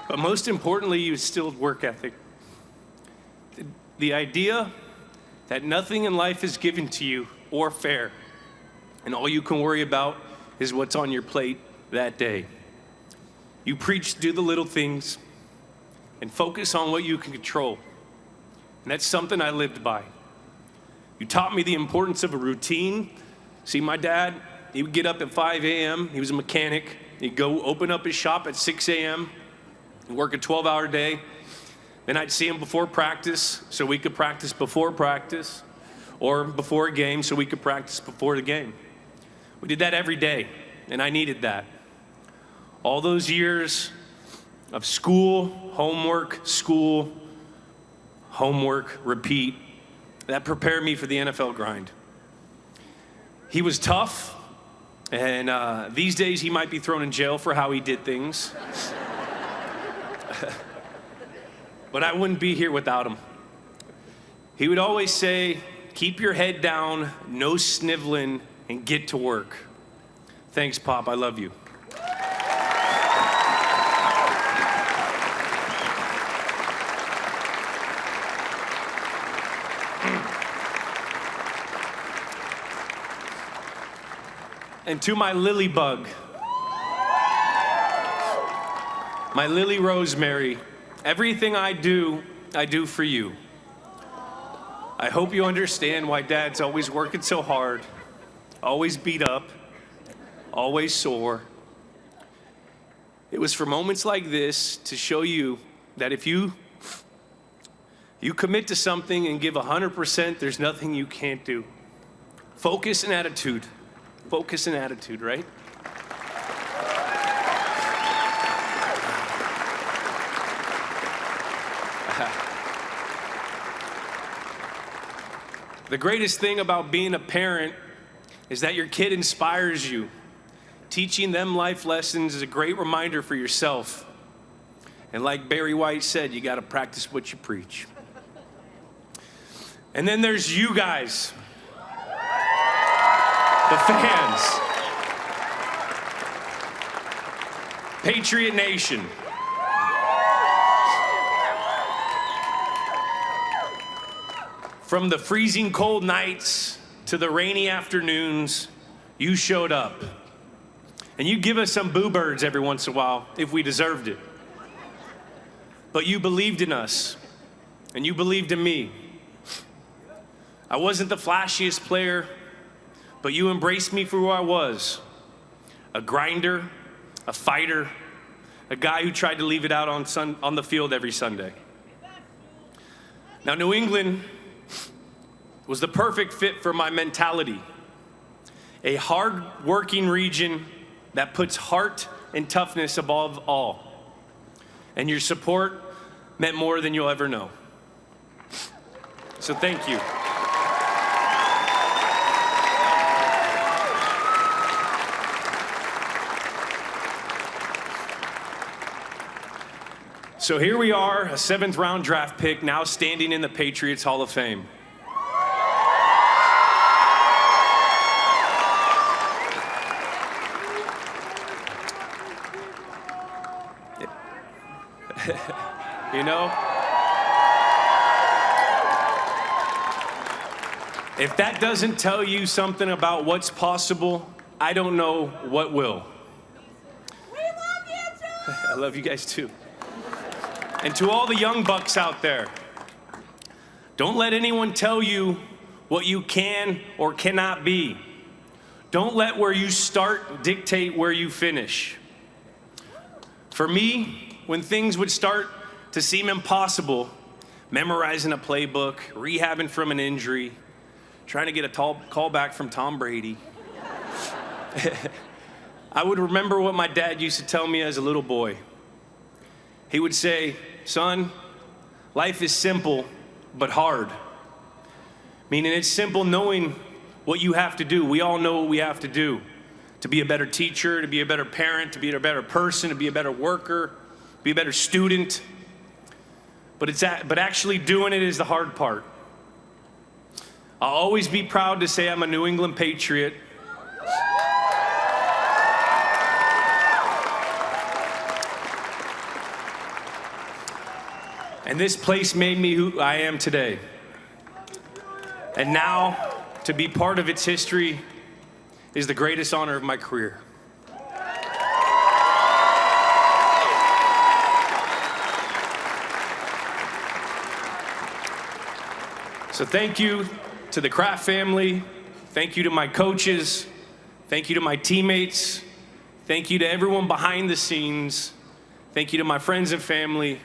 But most importantly, you instilled work ethic. The idea that nothing in life is given to you or fair, and all you can worry about is what's on your plate that day. You preach, do the little things, and focus on what you can control. And that's something I lived by. You taught me the importance of a routine. See, my dad, he would get up at 5 a.m. He was a mechanic. He'd go open up his shop at 6 a.m. and work a 12-hour day. Then I'd see him before practice so we could practice before practice, or before a game so we could practice before the game. We did that every day, and I needed that. All those years of school, homework, repeat, that prepared me for the NFL grind. He was tough, and these days he might be thrown in jail for how he did things. But I wouldn't be here without him. He would always say, keep your head down, no sniveling, and get to work. Thanks, Pop, I love you. And to my lily bug, my lily rosemary, everything I do for you. I hope you understand why Dad's always working so hard, always beat up, always sore. It was for moments like this to show you that if you commit to something and give 100%, there's nothing you can't do. Focus and attitude. Focus and attitude, right? The greatest thing about being a parent is that your kid inspires you. Teaching them life lessons is a great reminder for yourself. And like Barry White said, you got to practice what you preach. And then there's you guys, the fans. Patriot Nation. From the freezing cold nights to the rainy afternoons, you showed up. And you give us some boo birds every once in a while if we deserved it. But you believed in us, and you believed in me. I wasn't the flashiest player, but you embraced me for who I was. A grinder, a fighter, a guy who tried to leave it out on the field every Sunday. Now, New England was the perfect fit for my mentality. A hard-working region that puts heart and toughness above all. And your support meant more than you'll ever know. So thank you. So here we are, a 7th round draft pick, now standing in the Patriots Hall of Fame. You know, if that doesn't tell you something about what's possible, I don't know what will. We love you too! I love you guys too. And to all the young bucks out there, don't let anyone tell you what you can or cannot be. Don't let where you start dictate where you finish. For me, when things would start to seem impossible, memorizing a playbook, rehabbing from an injury, trying to get a call back from Tom Brady, I would remember what my dad used to tell me as a little boy. He would say, son, life is simple, but hard. Meaning it's simple knowing what you have to do. We all know what we have to do to be a better teacher, to be a better parent, to be a better person, to be a better worker, be a better student. But actually doing it is the hard part. I'll always be proud to say I'm a New England Patriot. And this place made me who I am today. And now, to be part of its history is the greatest honor of my career. So thank you to the Kraft family. Thank you to my coaches. Thank you to my teammates. Thank you to everyone behind the scenes. Thank you to my friends and family.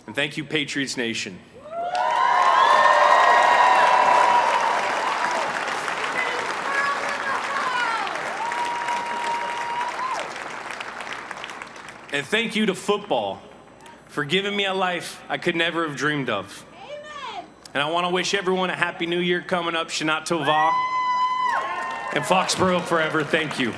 And thank you, Patriots Nation. And thank you to football for giving me a life I could never have dreamed of. And I want to wish everyone a happy new year coming up. Shana Tova. And Foxborough forever. Thank you.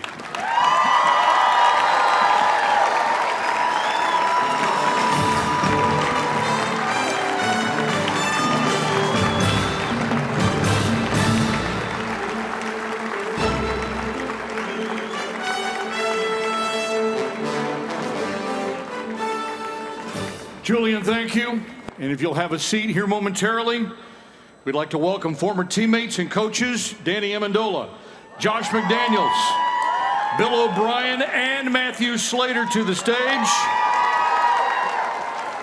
Julian, thank you. And if you'll have a seat here momentarily, we'd like to welcome former teammates and coaches Danny Amendola, Josh McDaniels, Bill O'Brien, and Matthew Slater to the stage.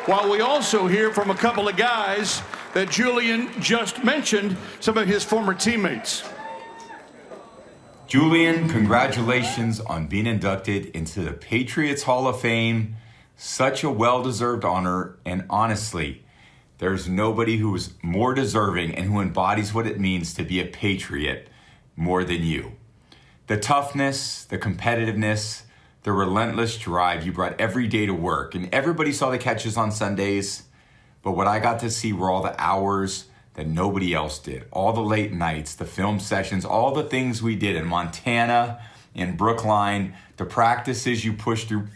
While we also hear from a couple of guys that Julian just mentioned, some of his former teammates. Julian, congratulations on being inducted into the Patriots Hall of Fame. Such a well-deserved honor, and honestly, there's nobody who is more deserving and who embodies what it means to be a Patriot more than you. The toughness, the competitiveness, the relentless drive you brought every day to work, and everybody saw the catches on Sundays, but what I got to see were all the hours that nobody else did, all the late nights, the film sessions, all the things we did in Montana, in Brookline, the practices you pushed through.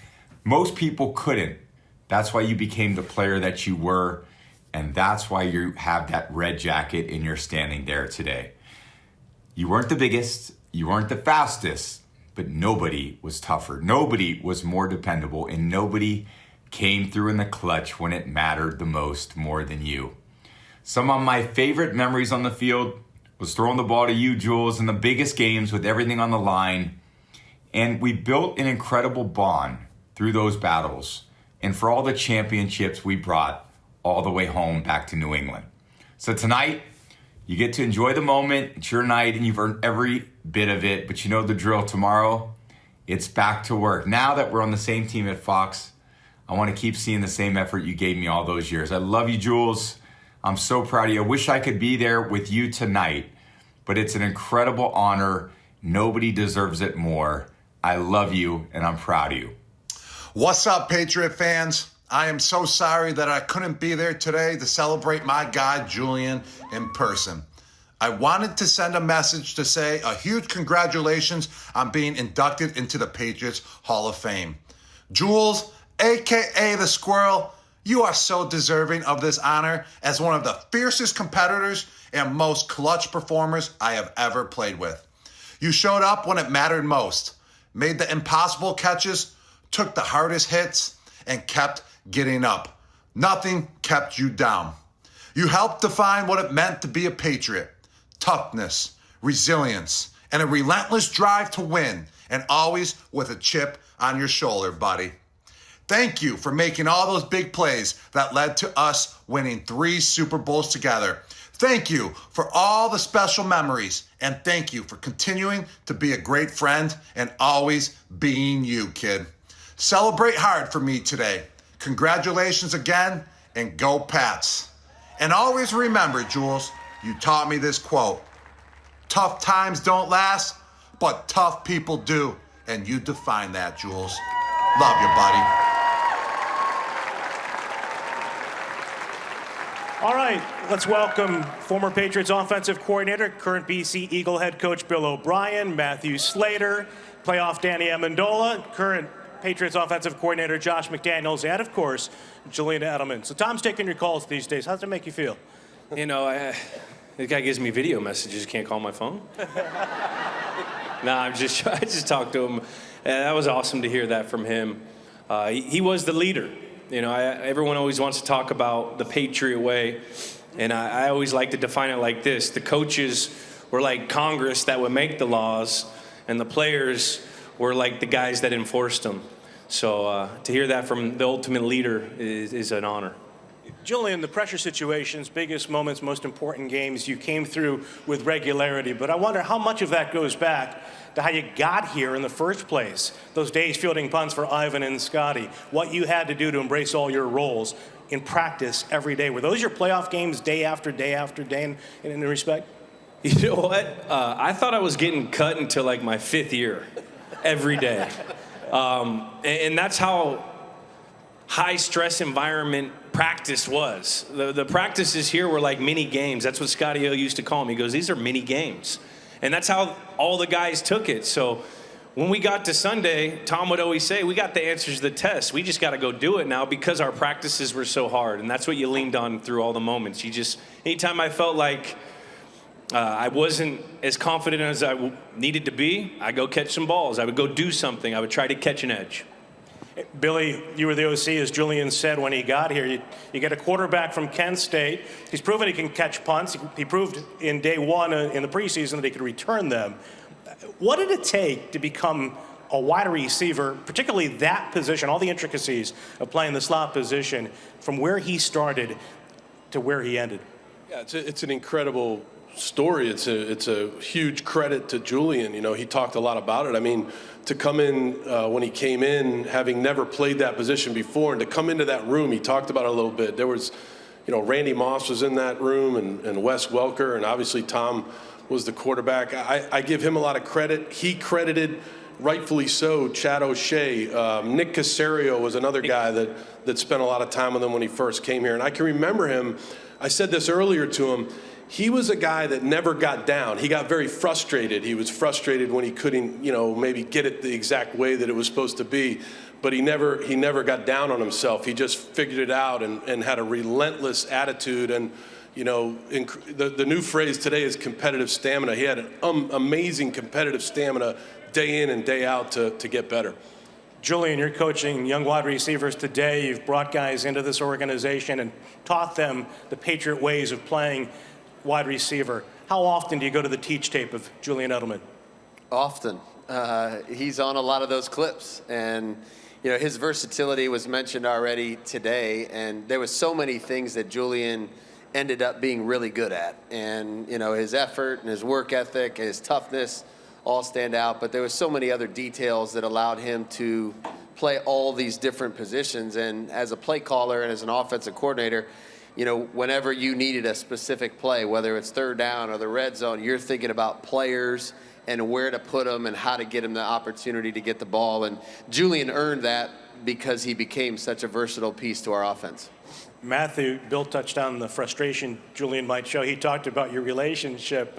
Most people couldn't. That's why you became the player that you were, and that's why you have that red jacket and you're standing there today. You weren't the biggest, you weren't the fastest, but nobody was tougher. Nobody was more dependable, and nobody came through in the clutch when it mattered the most more than you. Some of my favorite memories on the field was throwing the ball to you, Jules, in the biggest games with everything on the line. And we built an incredible bond through those battles, and for all the championships we brought all the way home back to New England. So tonight, you get to enjoy the moment. It's your night, and you've earned every bit of it, but you know the drill. Tomorrow, it's back to work. Now that we're on the same team at Fox, I want to keep seeing the same effort you gave me all those years. I love you, Jules. I'm so proud of you. I wish I could be there with you tonight, but it's an incredible honor. Nobody deserves it more. I love you, and I'm proud of you. What's up, Patriot fans? I am so sorry that I couldn't be there today to celebrate my guy, Julian, in person. I wanted to send a message to say a huge congratulations on being inducted into the Patriots Hall of Fame. Jules, a.k.a. the Squirrel, you are so deserving of this honor as one of the fiercest competitors and most clutch performers I have ever played with. You showed up when it mattered most, made the impossible catches, took the hardest hits, and kept getting up. Nothing kept you down. You helped define what it meant to be a Patriot. Toughness, resilience, and a relentless drive to win, and always with a chip on your shoulder, buddy. Thank you for making all those big plays that led to us winning 3 Super Bowls together. Thank you for all the special memories, and thank you for continuing to be a great friend and always being you, kid. Celebrate hard for me today. Congratulations again, and go Pats. And always remember, Jules, you taught me this quote. Tough times don't last, but tough people do. And you define that, Jules. Love you, buddy. All right, let's welcome former Patriots offensive coordinator, current BC Eagle head coach Bill O'Brien, Matthew Slater, playoff Danny Amendola, current Patriots offensive coordinator Josh McDaniels, and of course, Julian Edelman. So Tom's taking your calls these days. How does it make you feel? You know, the guy gives me video messages. Can't call my phone. I just talked to him. That was awesome to hear that from him. He was the leader. You know, everyone always wants to talk about the Patriot way, and I always like to define it like this. The coaches were like Congress that would make the laws, and the players were like the guys that enforced them. So to hear that from the ultimate leader is an honor. Julian, the pressure situations, biggest moments, most important games, you came through with regularity, but I wonder how much of that goes back to how you got here in the first place. Those days fielding punts for Ivan and Scotty, what you had to do to embrace all your roles in practice every day. Were those your playoff games day after day after day in respect? You know what? I thought I was getting cut until like my 5th year, every day. And that's how high-stress environment practice was. The practices here were like mini games. That's what Scotty O used to call them. He goes, these are mini games. And that's how all the guys took it. So when we got to Sunday, Tom would always say, we got the answers to the test. We just got to go do it now because our practices were so hard. And that's what you leaned on through all the moments. Anytime I felt like I wasn't as confident as I needed to be, I'd go catch some balls. I would go do something. I would try to catch an edge. Billy, you were the OC, as Julian said when he got here. You get a quarterback from Kent State. He's proven he can catch punts. He proved in day one in the preseason that he could return them. What did it take to become a wide receiver, particularly that position, all the intricacies of playing the slot position, from where he started to where he ended? Yeah, it's an incredible story. It's a huge credit to Julian. You know, he talked a lot about it. I mean, to come in when he came in, having never played that position before, and to come into that room, he talked about it a little bit. There was, you know, Randy Moss was in that room, and Wes Welker, and obviously Tom was the quarterback. I give him a lot of credit. He credited, rightfully so, Chad O'Shea. Nick Caserio was another guy that spent a lot of time with him when he first came here. And I can remember him, I said this earlier to him, he was a guy that never got down. He got very frustrated. He was frustrated when he couldn't, you know, maybe get it the exact way that it was supposed to be. But he never got down on himself. He just figured it out and had a relentless attitude. And, you know, the new phrase today is competitive stamina. He had an amazing competitive stamina day in and day out to get better. Julian, you're coaching young wide receivers today. You've brought guys into this organization and taught them the Patriot ways of playing wide receiver. How often do you go to the teach tape of Julian Edelman? Often. He's on a lot of those clips. And, you know, his versatility was mentioned already today. And there was so many things that Julian ended up being really good at. And, you know, his effort and his work ethic and his toughness all stand out. But there were so many other details that allowed him to play all these different positions. And as a play caller and as an offensive coordinator, you know, whenever you needed a specific play, whether it's third down or the red zone, you're thinking about players and where to put them and how to get them the opportunity to get the ball. And Julian earned that because he became such a versatile piece to our offense. Matthew, Bill touched on the frustration Julian might show. He talked about your relationship.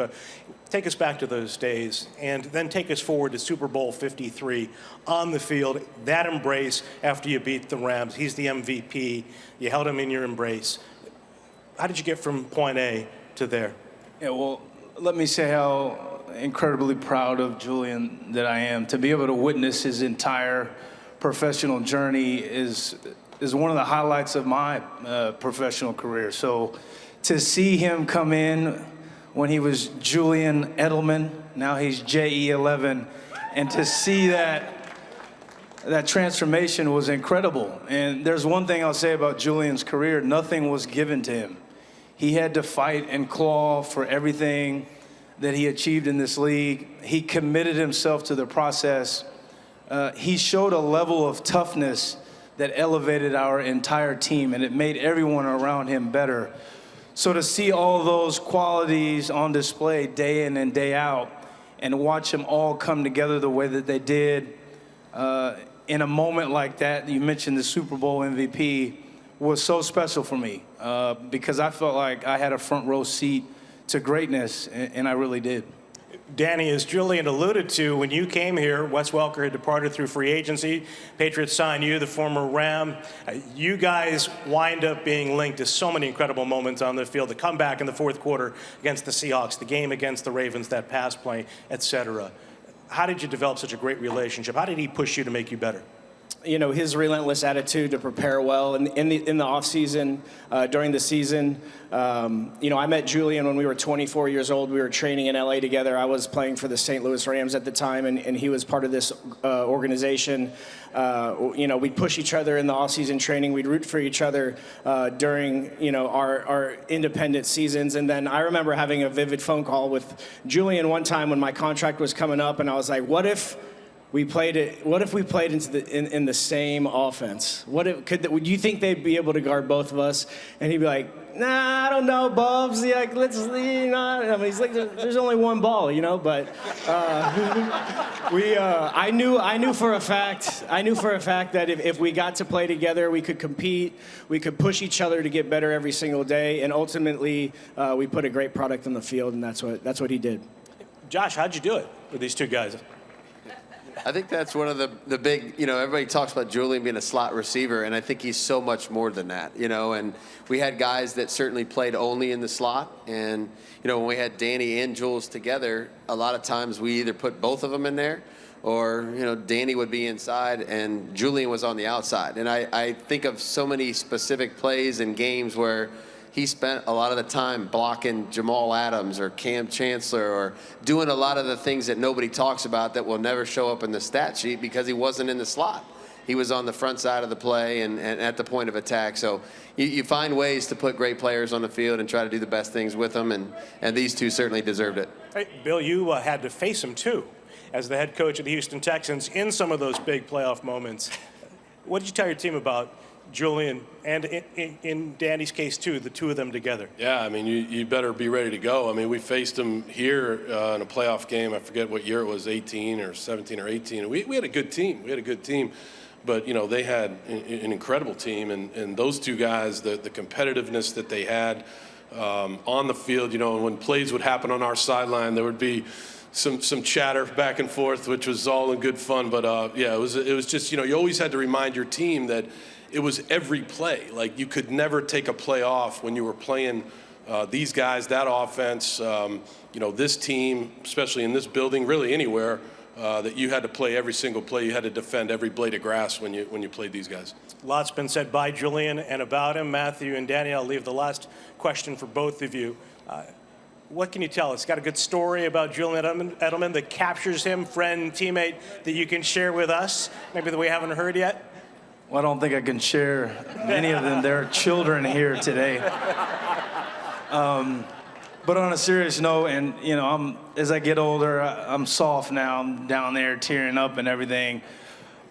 Take us back to those days and then take us forward to Super Bowl 53 on the field, that embrace after you beat the Rams. He's the MVP. You held him in your embrace. How did you get from point A to there? Yeah, well, let me say how incredibly proud of Julian that I am. To be able to witness his entire professional journey is one of the highlights of my professional career. So to see him come in when he was Julian Edelman, now he's JE11, and to see that transformation was incredible. And there's one thing I'll say about Julian's career: nothing was given to him. He had to fight and claw for everything that he achieved in this league. He committed himself to the process. He showed a level of toughness that elevated our entire team, and it made everyone around him better. So to see all those qualities on display day in and day out, and watch them all come together the way that they did in a moment like that, you mentioned the Super Bowl MVP, was so special for me because I felt like I had a front row seat to greatness, and I really did. Danny, as Julian alluded to, when you came here, Wes Welker had departed through free agency. Patriots signed you, the former Ram. You guys wind up being linked to so many incredible moments on the field. The comeback in the fourth quarter against the Seahawks, the game against the Ravens, that pass play, etc. How did you develop such a great relationship? How did he push you to make you better? You know, his relentless attitude to prepare well in the off season, during the season. You know, I met Julian when we were 24 years old. We were training in LA together. I was playing for the St. Louis Rams at the time, and he was part of this organization. You know, we'd push each other in the off season training. We'd root for each other during, you know, our independent seasons. And then I remember having a vivid phone call with Julian one time when my contract was coming up, and I was like, what if we played it. What if we played in the same offense? Would you think they'd be able to guard both of us? And he'd be like, nah, I don't know, Bubs. Yeah, I mean, he's like, there's only one ball, you know. But I knew for a fact that if we got to play together, we could compete, we could push each other to get better every single day, and ultimately, we put a great product on the field, and that's what he did. Josh, how'd you do it with these two guys? I think that's one of the big, everybody talks about Julian being a slot receiver, and I think he's so much more than that, and we had guys that certainly played only in the slot, and, when we had Danny and Jules together, a lot of times we either put both of them in there or, Danny would be inside and Julian was on the outside. And I think of so many specific plays and games where he spent a lot of the time blocking Jamal Adams or Cam Chancellor or doing a lot of the things that nobody talks about that will never show up in the stat sheet because he wasn't in the slot. He was on the front side of the play and at the point of attack. So you find ways to put great players on the field and try to do the best things with them, and these two certainly deserved it. Hey, Bill, you had to face him too as the head coach of the Houston Texans in some of those big playoff moments. What did you tell your team about Julian, and in Danny's case too, the two of them together? Yeah, I mean, you better be ready to go. I mean, we faced them here in a playoff game. I forget what year it was, 18 or 17 or 18. We had a good team. But, they had an incredible team. And those two guys, the competitiveness that they had on the field, and when plays would happen on our sideline, there would be some chatter back and forth, which was all in good fun. But, it was just, you always had to remind your team that it was every play. Like, you could never take a play off when you were playing these guys, that offense, this team, especially in this building, really anywhere, that you had to play every single play. You had to defend every blade of grass when you played these guys. Lots been said by Julian and about him. Matthew and Danny, I'll leave the last question for both of you. What can you tell us? Got a good story about Julian Edelman that captures him, friend, teammate, that you can share with us, maybe that we haven't heard yet? Well, I don't think I can share any of them. There are children here today. But on a serious note, and as I get older, I'm soft now. I'm down there tearing up and everything.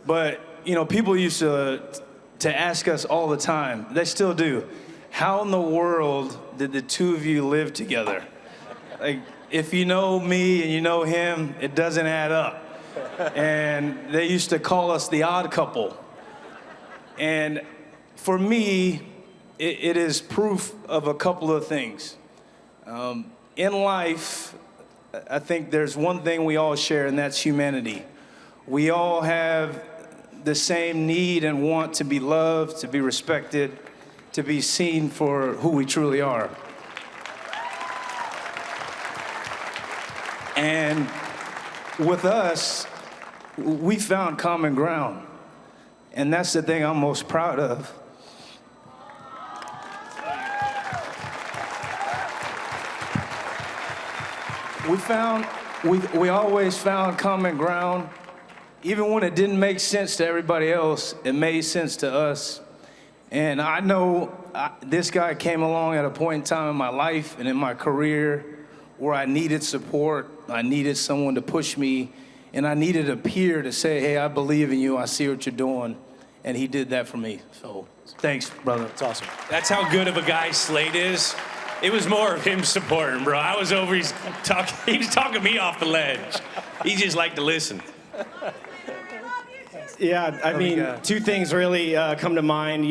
But people used to ask us all the time. They still do. How in the world did the two of you live together? Like, if you know me and you know him, it doesn't add up. And they used to call us the odd couple. And for me, it is proof of a couple of things. In life, I think there's one thing we all share, and that's humanity. We all have the same need and want to be loved, to be respected, to be seen for who we truly are. And with us, we found common ground. And that's the thing I'm most proud of. We always found common ground. Even when it didn't make sense to everybody else, it made sense to us. And I know this guy came along at a point in time in my life and in my career where I needed support, I needed someone to push me, and I needed a peer to say, hey, I believe in you, I see what you're doing. And he did that for me. So thanks, brother. It's awesome. That's how good of a guy Slade is. It was more of him supporting, bro. I was over, he was talking me off the ledge. He just liked to listen. Yeah, I mean, two things really come to mind.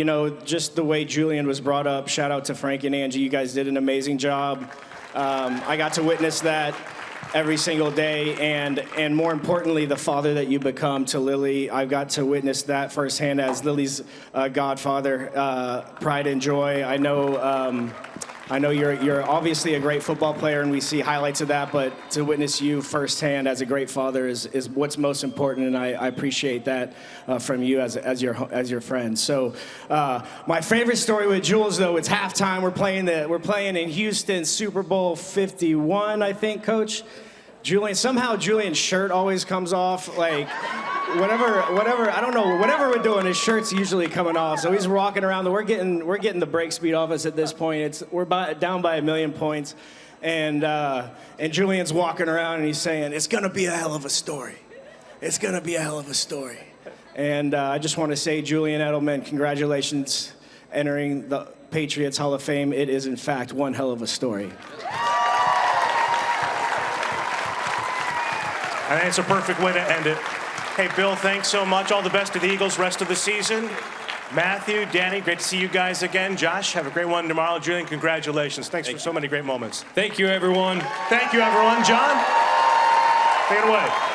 Just the way Julian was brought up. Shout out to Frank and Angie. You guys did an amazing job. I got to witness that every single day, and more importantly, the father that you become to Lily. I got to witness that firsthand as Lily's godfather. Pride and joy. I know you're obviously a great football player, and we see highlights of that, but to witness you firsthand as a great father is what's most important, and I appreciate that from you as your friend. So my favorite story with Jules, though, it's halftime. We're playing in Houston, Super Bowl 51, I think, Coach. Julian's shirt always comes off, like whatever, I don't know, whatever we're doing, his shirt's usually coming off. So he's walking around. We're getting the break speed off us at this point. We're down by 1 million points, and Julian's walking around and he's saying, "It's gonna be a hell of a story. it's going to be a hell of a story. And I just want to say, Julian Edelman, congratulations entering the Patriots Hall of Fame. It is, in fact, one hell of a story. I think it's a perfect way to end it. Hey, Bill, thanks so much. All the best to the Eagles rest of the season. Matthew, Danny, great to see you guys again. Josh, have a great one tomorrow. Julian, congratulations. Thanks for so many great moments. Thank you, everyone. Thank you, everyone. John, take it away.